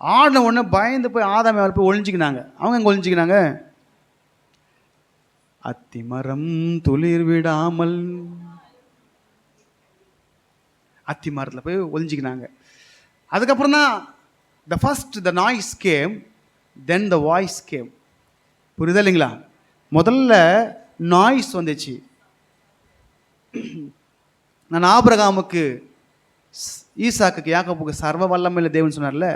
ஆடின உடனே பயந்து போய் ஆதாம் ஏவாள் போய் ஒளிஞ்சிக்கினாங்க. அவங்க எங்கே ஒளிஞ்சிக்கினாங்க? அத்திமரம் துளிர் விடாமல், அத்தி மரத்தில் போய் ஒளிஞ்சிக்கினாங்க. அதுக்கப்புறம் தான் the noise came, then the voice came. புரியுதா இல்லைங்களா? முதல்ல நாய்ஸ் வந்துச்சு. நான் ஆபிரகாமுக்கு, ஈசாக்குக்கு, யாக்கோபுக்கு சர்வ வல்லமையுள்ள தேவன் சொன்னார்ல,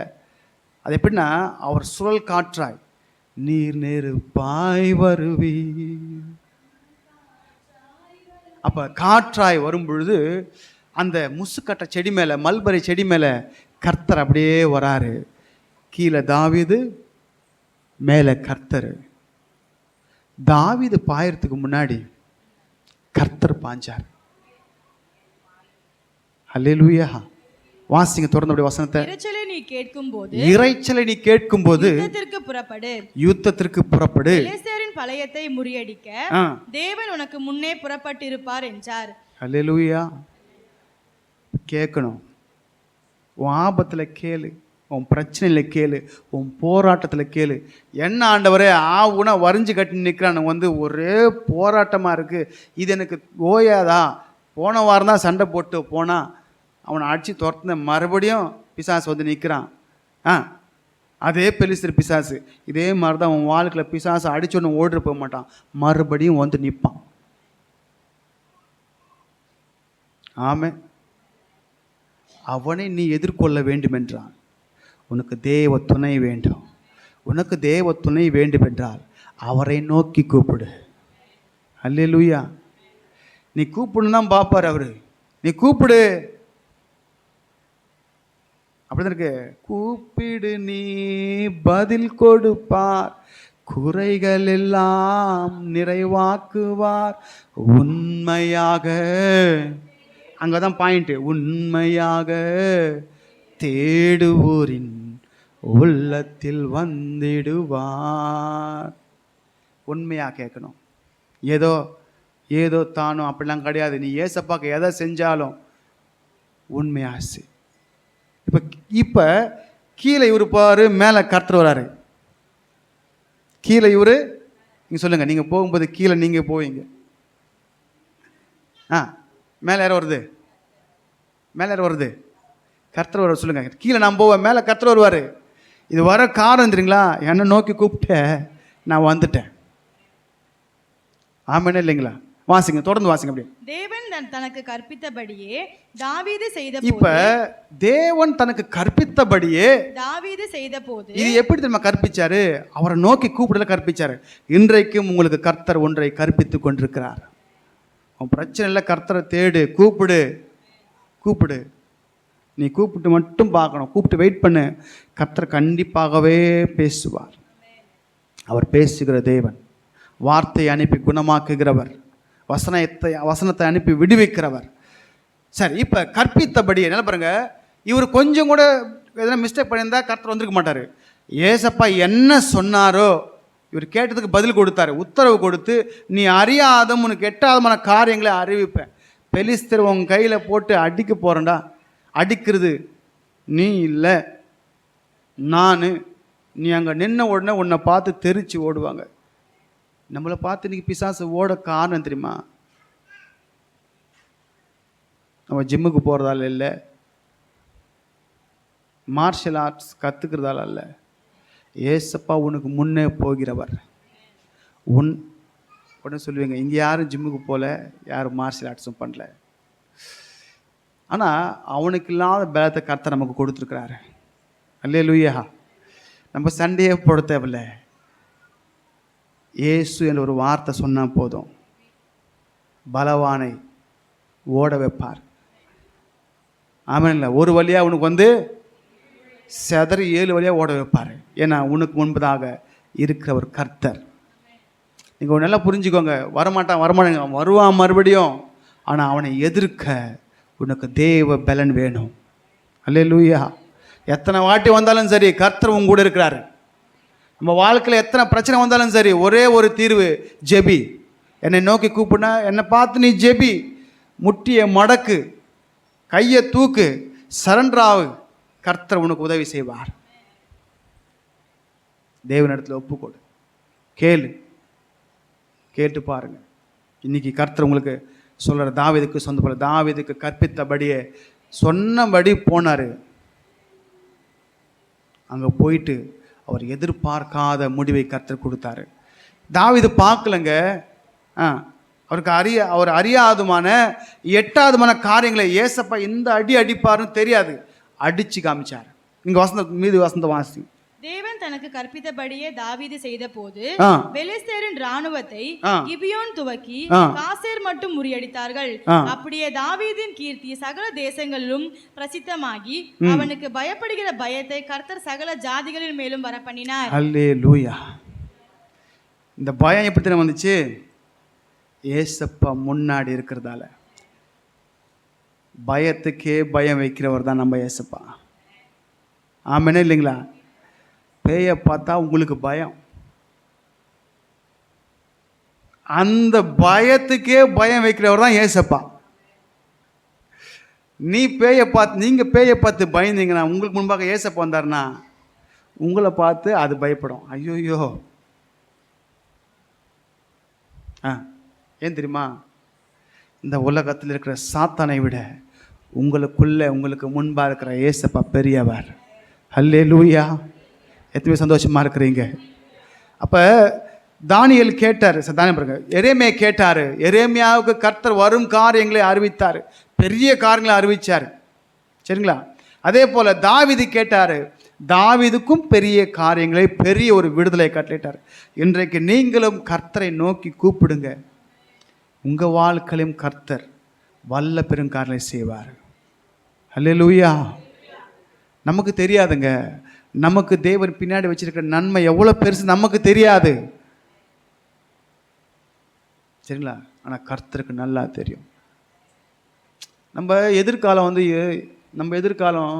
அது எப்படின்னா, அவர் சுழல் காற்றாய் நீர் நெருப்பாய் வருவி. அப்போ காற்றாய் வரும் பொழுது அந்த முசுக்கட்டை செடி மேலே, மல்பெரி செடி மேலே கர்த்தர் அப்படியே வராரு. கீழே தாவீது, மேலே கர்த்தர். தாவீது பாயறதுக்கு முன்னாடி கர்த்தர் பாஞ்சார். அல்லேலூயா. வாசிங்க தொடர்ந்து அப்படி வசனத்தை. இரைச்சலை நீ கேட்கும்போது யுத்தத்திற்கு புறப்படு, பெலிஸ்தரின் பாளையத்தை முறியடிக்க தேவன் உனக்கு முன்னே புறப்பட்டிருப்பார் என்றார். அல்லேலூயா. கேட்கணும். உன் ஆபத்தில் கேளு, உன் பிரச்சனையில் கேளு, உன் போராட்டத்தில் கேளு. என்ன ஆண்டவரே ஆவுனா வரிஞ்சு கட்டி நிற்கிறான், வந்து ஒரே போராட்டமாக இருக்குது, இது எனக்கு ஓயாதா? போன வாரம் தான் சண்டை போட்டு போனால் அவனை அடித்து துரத்துன, மறுபடியும் பிசாசு வந்து நிற்கிறான். அதே பெலிஸ்தர் பிசாசு இதே மாதிரி தான் உன் வாழ்க்கையில் பிசாசு அடிச்சோன்னு ஓடிட்டு போக மாட்டான், மறுபடியும் வந்து நிற்பான். ஆமே. அவனை நீ எதிர்கொள்ள வேண்டும் என்றான். உனக்கு தேவ துணை வேண்டும். உனக்கு தேவ துணை வேண்டும் என்றால் அவரை நோக்கி கூப்பிடு. அல்லேலூயா. நீ கூப்பிடணும் தான் பார்ப்பார் அவரு. நீ கூப்பிடு, அப்படிதான் இருக்கு. கூப்பிடு நீ பதில் கொடுப்பார், குறைகள் எல்லாம் நிறைவாக்குவார் உண்மையாக. அங்கதான் பாயிண்ட். உண்மையாக தேடுவோரின் உள்ளத்தில் வந்திடுவார். உண்மையாக கேட்கணும். ஏதோ ஏதோ தானோ அப்படிலாம் கிடையாது. நீ ஏசப்பாக்கு எதை செஞ்சாலும் உண்மையாசு. இப்போ கீழே இவரு பாரு, மேலே கர்த்தர் வராரு. கீழே இவரு, நீங்கள் சொல்லுங்கள், நீங்கள் போகும்போது கீழே நீங்கள் போவீங்க. மேலே யாரும் வருது? மேலே யாரும் வருது? கர்த்தர் வர சொல்லுங்க. கீழே நான் போவேன், மேலே கர்த்தர் வருவார். இது வர காரணம் தெரியுங்களா? என்னை நோக்கி கூப்பிட்ட நான் வந்துட்டேன். ஆமாம் இல்லைங்களா? வாசிங்க, தொடர்ந்து வாசிங்க. அப்படியே தேவன் தனக்கு கற்பித்தபடியே தாவீது செய்த. இப்ப தேவன் தனக்கு கற்பித்தபடியே தாவீது செய்த போது இது எப்படி தெரியுமா கற்பிச்சாரு? அவரை நோக்கி கூப்பிடல கற்பிச்சாரு. இன்றைக்கும் உங்களுக்கு கர்த்தர் ஒன்றை கற்பித்து கொண்டிருக்கிறார். உன் பிரச்சனை இல்லை, கர்த்தரை தேடு, கூப்பிடு. கூப்பிடு, நீ கூப்பிட்டு மட்டும் பார்க்கணும். கூப்பிட்டு வெயிட் பண்ணு. கர்த்தர் கண்டிப்பாகவே பேசுவார். அவர் பேசுகிற தேவன், வார்த்தையை அனுப்பி குணமாக்குகிறவர், வசனத்தை அனுப்பி விடுவிக்கிறவர். சரி, இப்போ கற்பித்தபடி என்ன பாருங்க, இவர் கொஞ்சம் கூட எதனா மிஸ்டேக் பண்ணியிருந்தா கர்த்தர் வந்திருக்க மாட்டார். ஏசப்பா என்ன சொன்னாரோ இவர் கேட்டதுக்கு பதில் கொடுத்தாரு, உத்தரவு கொடுத்து, நீ அறியாத உனக்கு எட்டாதமான காரியங்களை அறிவிப்பேன். பெலிஸ்தர் உன் கையில் போட்டு அடிக்க போகிறேன்டா. அடிக்கிறது நீ இல்லை, நான். நீ அங்கே நின்ன உடனே உன்னை பார்த்து தெரிச்சு ஓடுவாங்க. நம்மளை பார்த்து இன்னைக்கு பிசாசு ஓட காரணம் தெரியுமா? நம்ம ஜிம்முக்கு போகிறதால இல்லை, மார்ஷல் ஆர்ட்ஸ் கற்றுக்கிறதால இல்லை. ஏசப்பா உனக்கு முன்னே போகிறவர். உடனே சொல்லுவீங்க, இங்கே யாரும் ஜிம்முக்கு போகல, யாரும் மார்ஷல் ஆர்ட்ஸும் பண்ணல. ஆனால் அவனுக்கு இல்லாத பலத்தை கர்த்தர் நமக்கு கொடுத்துருக்கிறாரு. அல்லேலூயா. நம்ம சண்டையே போட தேவையில்லை. இயேசு என்ற ஒரு வார்த்தை சொன்னால் போதும், பலவானை ஓட வைப்பார். ஆமாம் இல்லை? ஒரு வழியாக உனக்கு வந்து செதறி 7 வழியாக ஓட வைப்பார். ஏன்னா உனக்கு முன்பதாக இருக்கிற ஒரு கர்த்தர். நீங்கள் நல்லா புரிஞ்சுக்கோங்க. வரமாட்டான் வருவான் மறுபடியும். ஆனால் அவனை எதிர்க்க உனக்கு தேவ பலன் வேணும். அல்லேலூயா. எத்தனை வாட்டி வந்தாலும் சரி, கர்த்தர் உங்க கூட இருக்கிறாரு. நம்ம வாழ்க்கையில் எத்தனை பிரச்சனை வந்தாலும் சரி, ஒரே ஒரு தீர்வு, ஜெபி. என்னை நோக்கி கூப்பிடுனா என்னை பார்த்து நீ ஜெபி. முட்டியை மடக்கு, கையை தூக்கு, சரண்டராவு. கர்த்தர் உனக்கு உதவி செய்வார். தேவனிடத்தில் ஒப்புக்கொடு, கேளு, கேட்டு பாருங்க. இன்னைக்கு கர்த்தர் உங்களுக்கு சொல்கிற, தாவீதுக்கு சொந்த போல, தாவீதுக்கு கற்பித்தபடியே சொன்னபடி போனார். அங்கே போயிட்டு அவர் எதிர்பார்க்காத முடிவை கர்த்தர் கொடுத்தாரு. தாவீது பார்க்கலங்க. அவர் அறியாதுமான எட்டாவதுமான காரியங்களை ஏசப்பா இந்த அடி அடிப்பாருன்னு தெரியாது, அடிச்சு காமிச்சார். இங்கே வசந்த வாசி. தேவன் தனக்கு கற்பித்தபடியே தாவீது செய்த போது பெலிஸ்தரின் ராணுவத்தை கிபியோன் துவக்கி காசேர் மட்டும் முறியடித்தார்கள். அப்படியே தாவீதின் கீர்த்தி சகல தேசங்களிலும் பிரசித்தமாகி அவனுக்கு பயப்படுகிற பயத்தை கர்த்தர் சகல ஜாதிகளின் மேலும் வர பண்ணினார். அல்லேலூயா. இந்த பயம் எப்படி தெரியும் வந்துச்சு? ஏசப்பா முன்னாடி இருக்கிறதால. பயத்துக்கே பயம் வைக்கிறவர் தான் நம்ம ஏசப்பா. ஆமென் இல்லைங்களா? பேயை பார்த்தா உங்களுக்கு பயம், அந்த பயத்துக்கே பயம் வைக்கிறவர் தான் ஏசப்பா. நீங்கள் பேயை பார்த்து பயந்தீங்கன்னா, உங்களுக்கு முன்பாக ஏசப்பா வந்தார்னா உங்களை பார்த்து அது பயப்படும். ஐயோயோ. ஏன் தெரியுமா? இந்த உலகத்தில் இருக்கிற சாத்தானை விட உங்களுக்கு முன்பாக இருக்கிற ஏசப்பா பெரியவர். அல்லேலூயா. எத்தனை சந்தோஷமாக இருக்கிறீங்க? அப்போ தானியேல் கேட்டார், எரேமியா கேட்டார். எரேமியாவுக்கு கர்த்தர் வரும் காரியங்களை அறிவித்தார், பெரிய காரியங்களை அறிவித்தார். சரிங்களா? அதே போல் தாவீது கேட்டார், தாவீதுக்கும் பெரிய காரியங்களை, பெரிய ஒரு விடுதலை கட்டளையிட்டார். இன்றைக்கு நீங்களும் கர்த்தரை நோக்கி கூப்பிடுங்க. உங்கள் வாழ்க்கையிலும் கர்த்தர் வல்ல பெருங்காரியங்களை செய்வார். அல்லேலூயா. நமக்கு தெரியாதுங்க. நமக்கு தேவன் பின்னாடி வச்சிருக்கிற நன்மை எவ்வளோ பெருசு நமக்கு தெரியாது, சரிங்களா? ஆனால் கர்த்தருக்கு நல்லா தெரியும். நம்ம எதிர்காலம்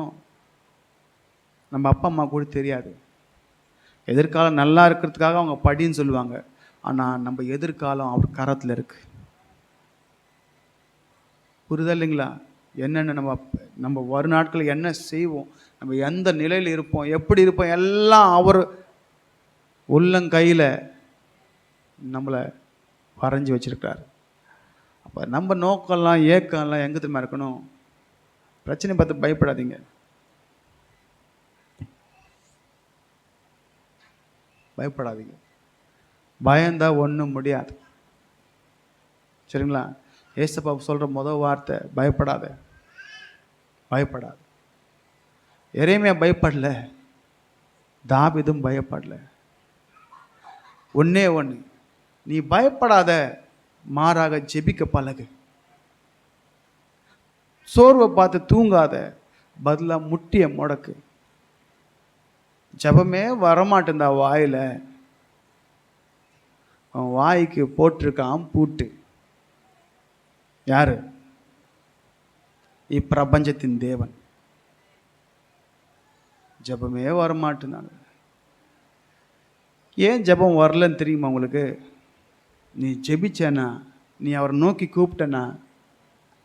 நம்ம அப்பா அம்மா கூட தெரியாது. எதிர்காலம் நல்லா இருக்கிறதுக்காக அவங்க படின்னு சொல்லுவாங்க. ஆனால் நம்ம எதிர்காலம் அவர் கரத்தில் இருக்கு. புரிதல் இல்லைங்களா? என்னென்ன நம்ம வரும் நாட்களில் என்ன செய்வோம், நம்ம எந்த நிலையில் இருப்போம், எப்படி இருப்போம், எல்லாம் அவர் உள்ளங்கையில் நம்மளை வரைஞ்சி வச்சிருக்காரு. அப்போ நம்ம நோக்கம்லாம் ஏக்கம்லாம் எங்கே தெரியுமா இருக்கணும்? பிரச்சனை பார்த்து பயப்படாதீங்க. பயப்படாதீங்க. பயந்தா ஒன்றும் முடியாது, சரிங்களா? ஏசப்பா சொல்கிற முதல் வார்த்தை பயப்படாத, பயப்படாத. எரேமியா பயப்படல, தாவீதும் பயப்படல. ஒன்னே ஒன்று, நீ பயப்படாத, மாறாக ஜெபிக்க பழகு. சோர்வை பார்த்து தூங்காத, பதிலாக முட்டிய முடக்கு. ஜபமே வரமாட்டேந்தா வாயில், அவன் வாய்க்கு போட்டிருக்கான் பூட்டு. யாரு? இப்பிரபஞ்சத்தின் தேவன். ஜபமே வரமாட்டேனாங்க. ஏன் ஜபம் வரலன்னு தெரியுமா உங்களுக்கு? நீ ஜெபிச்சேனா, நீ அவரை நோக்கி கூப்பிட்டனா,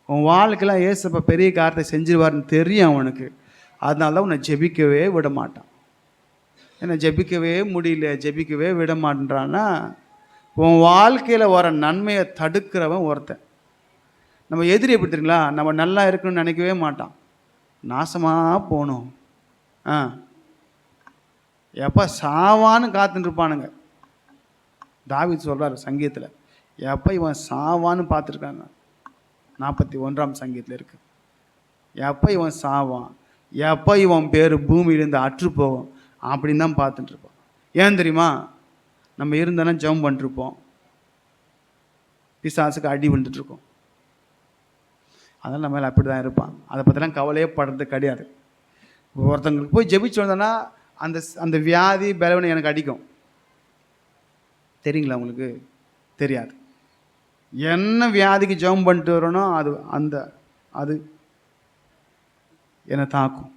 உன் வாழ்க்கைலாம் ஏசப்பா பெரிய காரியத்தை செஞ்சிருவாருன்னு தெரியும் அவனுக்கு. அதனால தான் உன்னை ஜெபிக்கவே விட மாட்டான். ஏன்னா ஜெபிக்கவே முடியல, ஜெபிக்கவே விட மாட்டேன்றான்னா, உன் வாழ்க்கையில் வர நன்மையை தடுக்கிறவன் ஒருத்தன். நம்ம எதிரி எப்படி தெரியுங்களா? நம்ம நல்லா இருக்கணும்னு நினைக்கவே மாட்டான், நாசமாக போகணும், எப்போ சாவான்னு காத்துட்டு இருப்பானுங்க. தாவீது சொல்கிறார் சங்கீதத்தில், எப்போ இவன் சாவான்னு பார்த்துருக்காங்க. 41ஆம் சங்கீதத்தில் இருக்கு. எப்போ இவன் சாவான், எப்போ இவன் பேர் பூமியிலேருந்து அற்று போகும் அப்படின்னு தான் பார்த்துட்டு இருப்போம். ஏன் தெரியுமா? நம்ம இருந்தானே ஜெபம் பண்ணிட்டுருப்போம், பிசாசுக்கு அடி விழுந்துட்டுருக்கோம். அதனால் நம்ம மேலே அப்படி தான் இருப்பான். அதை பற்றிலாம் கவலையே படுறது கிடையாது. ஒருத்தங்களுக்கு போய் ஜெபிச்சு வந்தோன்னா அந்த அந்த வியாதி பலவனை எனக்கு அடிக்கும். தெரியுங்களா உங்களுக்கு? தெரியாது. என்ன வியாதிக்கு ஜெபம் பண்ணிட்டு வரனோ அது என்னை தாக்கும்.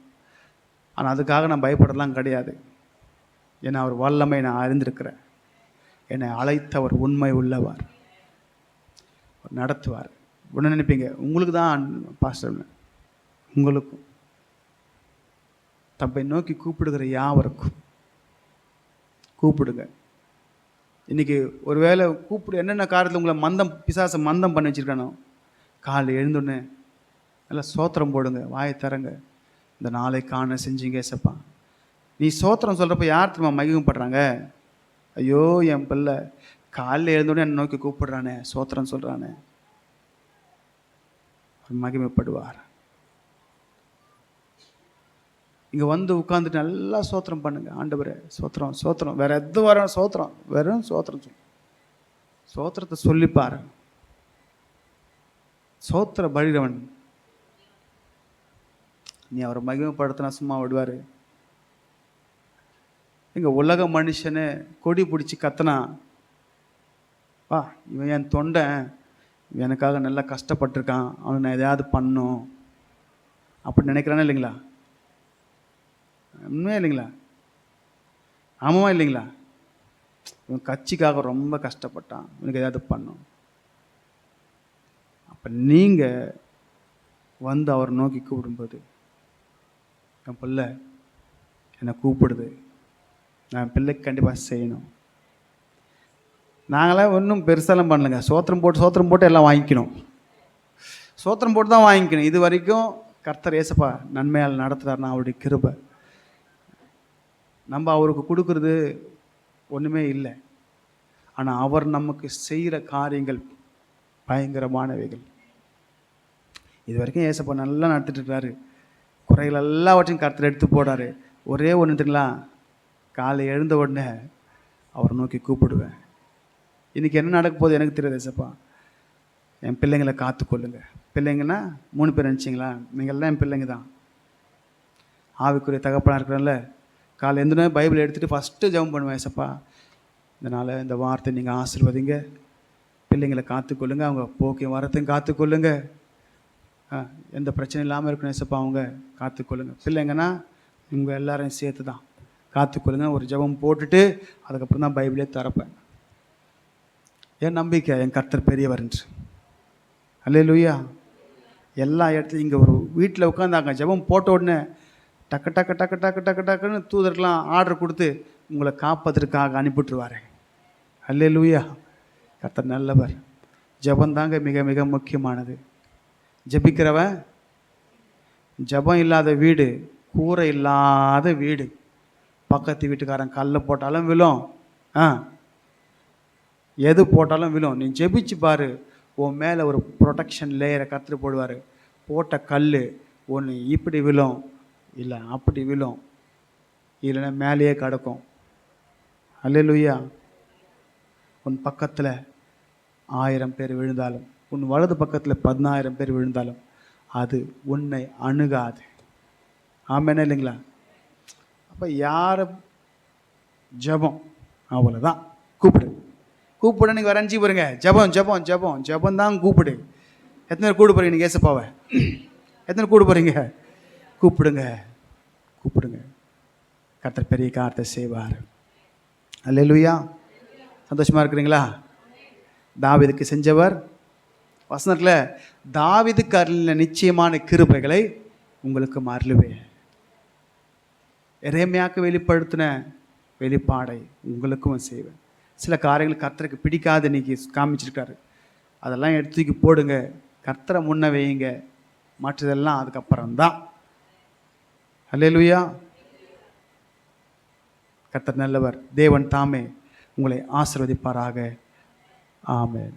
ஆனால் அதுக்காக நான் பயப்படலாம் கிடையாது. ஏன்னா அவர் வல்லமை நான் அறிந்திருக்கிறேன். என்னை அழைத்தவர் உண்மை உள்ளவர், நடத்துவார். உடனே நினைப்பீங்க உங்களுக்கு தான் பாஸ்டர், உங்களுக்கும் தப்பை நோக்கி கூப்பிடுகிற யாவருக்கும் கூப்பிடுங்க. இன்றைக்கி ஒரு வேளை என்னென்ன காரியத்தில் உங்களை பிசாசை மந்தம் பண்ணி வச்சுருக்கானோ, காலையில் எழுந்தோடனே நல்லா சோத்திரம் போடுங்க, வாயை தரங்க. இந்த நாளை காண செஞ்சீங்க ஏசப்பா. நீ சோத்திரம் சொல்கிறப்ப யார் திரும்ப மகிமைப்படுறாங்க? ஐயோ என் பிள்ளை காலையில் எழுந்தோடனே என்னை நோக்கி கூப்பிடுறானே, சோத்திரம் சொல்கிறானே, மகிமைப்படுவார். இங்கே வந்து உட்காந்துட்டு நல்லா சோத்திரம் பண்ணுங்க. ஆண்டவரே சோத்திரம், சோத்திரம், வேற எது வர சோத்திரம், வெறும் சோத்திரம் சொல்லு. சோத்திரத்தை சொல்லிப்பாரு. சோத்திர பலிரவன். நீ அவரை மகிமைப்படுத்தினா சும்மா விடுவார்? இங்கே உலக மனுஷனு கொடி பிடிச்சி கத்தனா, வா இவன் என் தொண்டை, எனக்காக நல்லா கஷ்டப்பட்டிருக்கான், அவனை நான் எதையாவது பண்ணும் அப்படி நினைக்கிறானே இல்லைங்களா? உண்மையா இல்லைங்களா? ஆமாவா இல்லைங்களா? இவன் கட்சிக்காக ரொம்ப கஷ்டப்பட்டான், இவனுக்கு எதாவது பண்ணும். அப்போ நீங்கள் வந்து அவரை நோக்கி கூப்பிடும்போது, என் பிள்ளை என்னை கூப்பிடுது, நான் பிள்ளைக்கு கண்டிப்பாக செய்யணும். நாங்களாம் ஒன்றும் பெருசாலாம் பண்ணலைங்க. சோத்திரம் போட்டு எல்லாம் வாங்கிக்கணும். சோத்திரம் போட்டு தான் வாங்கிக்கணும். இது வரைக்கும் கர்த்தர் ஏசப்பா நன்மையால் நடத்துகிறாருன்னா அவருடைய கிருபை. நம்ம அவருக்கு கொடுக்குறது ஒன்றுமே இல்லை. ஆனால் அவர் நமக்கு செய்கிற காரியங்கள் பயங்கரமானவைகள். இது வரைக்கும் ஏசப்பா நல்லா நடத்திட்டு இருக்காரு. குறைகள் எல்லாவற்றையும் கர்த்தர் எடுத்து போடாரு. ஒரே ஒன்று தெரியுங்களா? காலை எழுந்த உடனே அவரை நோக்கி கூப்பிடுவேன். இன்றைக்கி என்ன நடக்க போகுது எனக்கு தெரியாது ஏசப்பா, என் பிள்ளைங்களை காத்துக்கொள்ளுங்க. பிள்ளைங்கன்னா 3 பேர் நினச்சிங்களா? நீங்கள்லாம் என் பிள்ளைங்க தான். ஆவிக்குரிய தகப்பனாக இருக்கிறனால காலை எழுந்துனே பைபிள் எடுத்துகிட்டு ஃபஸ்ட்டு ஜெபம் பண்ணுவேன். ஏசப்பா, இதனால் இந்த வார்த்தை நீங்கள் ஆசீர்வதிங்க, பிள்ளைங்களை காத்துக்கொள்ளுங்க, அவங்க போக்கையும் வரத்தையும் காத்துக்கொள்ளுங்க, எந்த பிரச்சனையும் இல்லாமல் இருக்கணும் ஏசப்பா, அவங்க காத்துக்கொள்ளுங்க. பிள்ளைங்கன்னா உங்கள் எல்லாரையும் சேர்த்து தான் காத்துக்கொள்ளுங்க. ஒரு ஜெபம் போட்டுட்டு அதுக்கப்புறம் தான் பைபிளே திறப்பேன். என் நம்பிக்கை என் கர்த்தர் பெரியவர் என்று. அல்லேலூயா. எல்லா இடத்துலையும் இங்கே ஒரு வீட்டில் உட்காந்தாங்க, ஜெபம் போட்ட உடனே டக்கு டக்கு டக்கு டக்கு டக்கு டக்குன்னு தூதருக்கெலாம் ஆர்டர் கொடுத்து உங்களை காப்பதற்காக அனுப்பிட்டுருவார். அல்லேலூயா. கர்த்தர் நல்லவர். ஜெபந்தாங்க மிக மிக முக்கியமானது. ஜெபிக்கிறவன், ஜெபம் இல்லாத வீடு கூரை இல்லாத வீடு. பக்கத்து வீட்டுக்காரன் கல்லை போட்டாலும் விழும், எது போட்டாலும் விழும். நீ ஜெபிச்சு பாரு, உன் மேலே ஒரு ப்ரொடெக்ஷன் லேயரை கர்த்தர் போடுவார். போட்ட கல் ஒன்று இப்படி விழும், இல்லை அப்படி விழும், இல்லைன்னா மேலேயே கிடக்கும். அல்லேலூயா. உன் பக்கத்தில் 1000 பேர் விழுந்தாலும், உன் வலது பக்கத்தில் 10000 பேர் விழுந்தாலும் அது உன்னை அணுகாது. ஆமென் இல்லைங்களா? அப்போ யார் ஜெபம் அவ்வளோதான். கூப்பிடு கூப்பிட நீங்கள் வரைஞ்சி பாருங்க. ஜெபம் ஜெபம் ஜெபம் ஜெபம் தான் கூப்பிடு. எத்தனை பேர் கூப்பிட போகிறீங்க நீங்கள் ஏசப்பாவை? எத்தனை கூப்பிட போகிறீங்க? கூப்பிடுங்க கூப்பிடுங்க. கர்த்தர் பெரிய காரியத்தை செய்வார். அல்லேலூயா. சந்தோஷமாக இருக்கிறீங்களா? தாவீதுக்கு செஞ்சவர் வசனத்தில், தாவீதுக்கு அருளின நிச்சயமான கிருபைகளை உங்களுக்கு அருளுவேன். எரேமியாவுக்கு வெளிப்படுத்தின வெளிப்பாடை உங்களுக்கும் செய்வேன். சில காரியங்கள் கர்த்தருக்கு பிடிக்காது இன்னைக்கு காமிச்சிருக்காரு, அதெல்லாம் எடுத்துக்கி போடுங்க, கர்த்தரை முன்ன வையுங்க, மற்றதெல்லாம் அதுக்கப்புறம்தான். அல்லேலூயா. கர்த்தர் நல்லவர். தேவன் தாமே உங்களை ஆசீர்வதிப்பாராக. ஆமென்.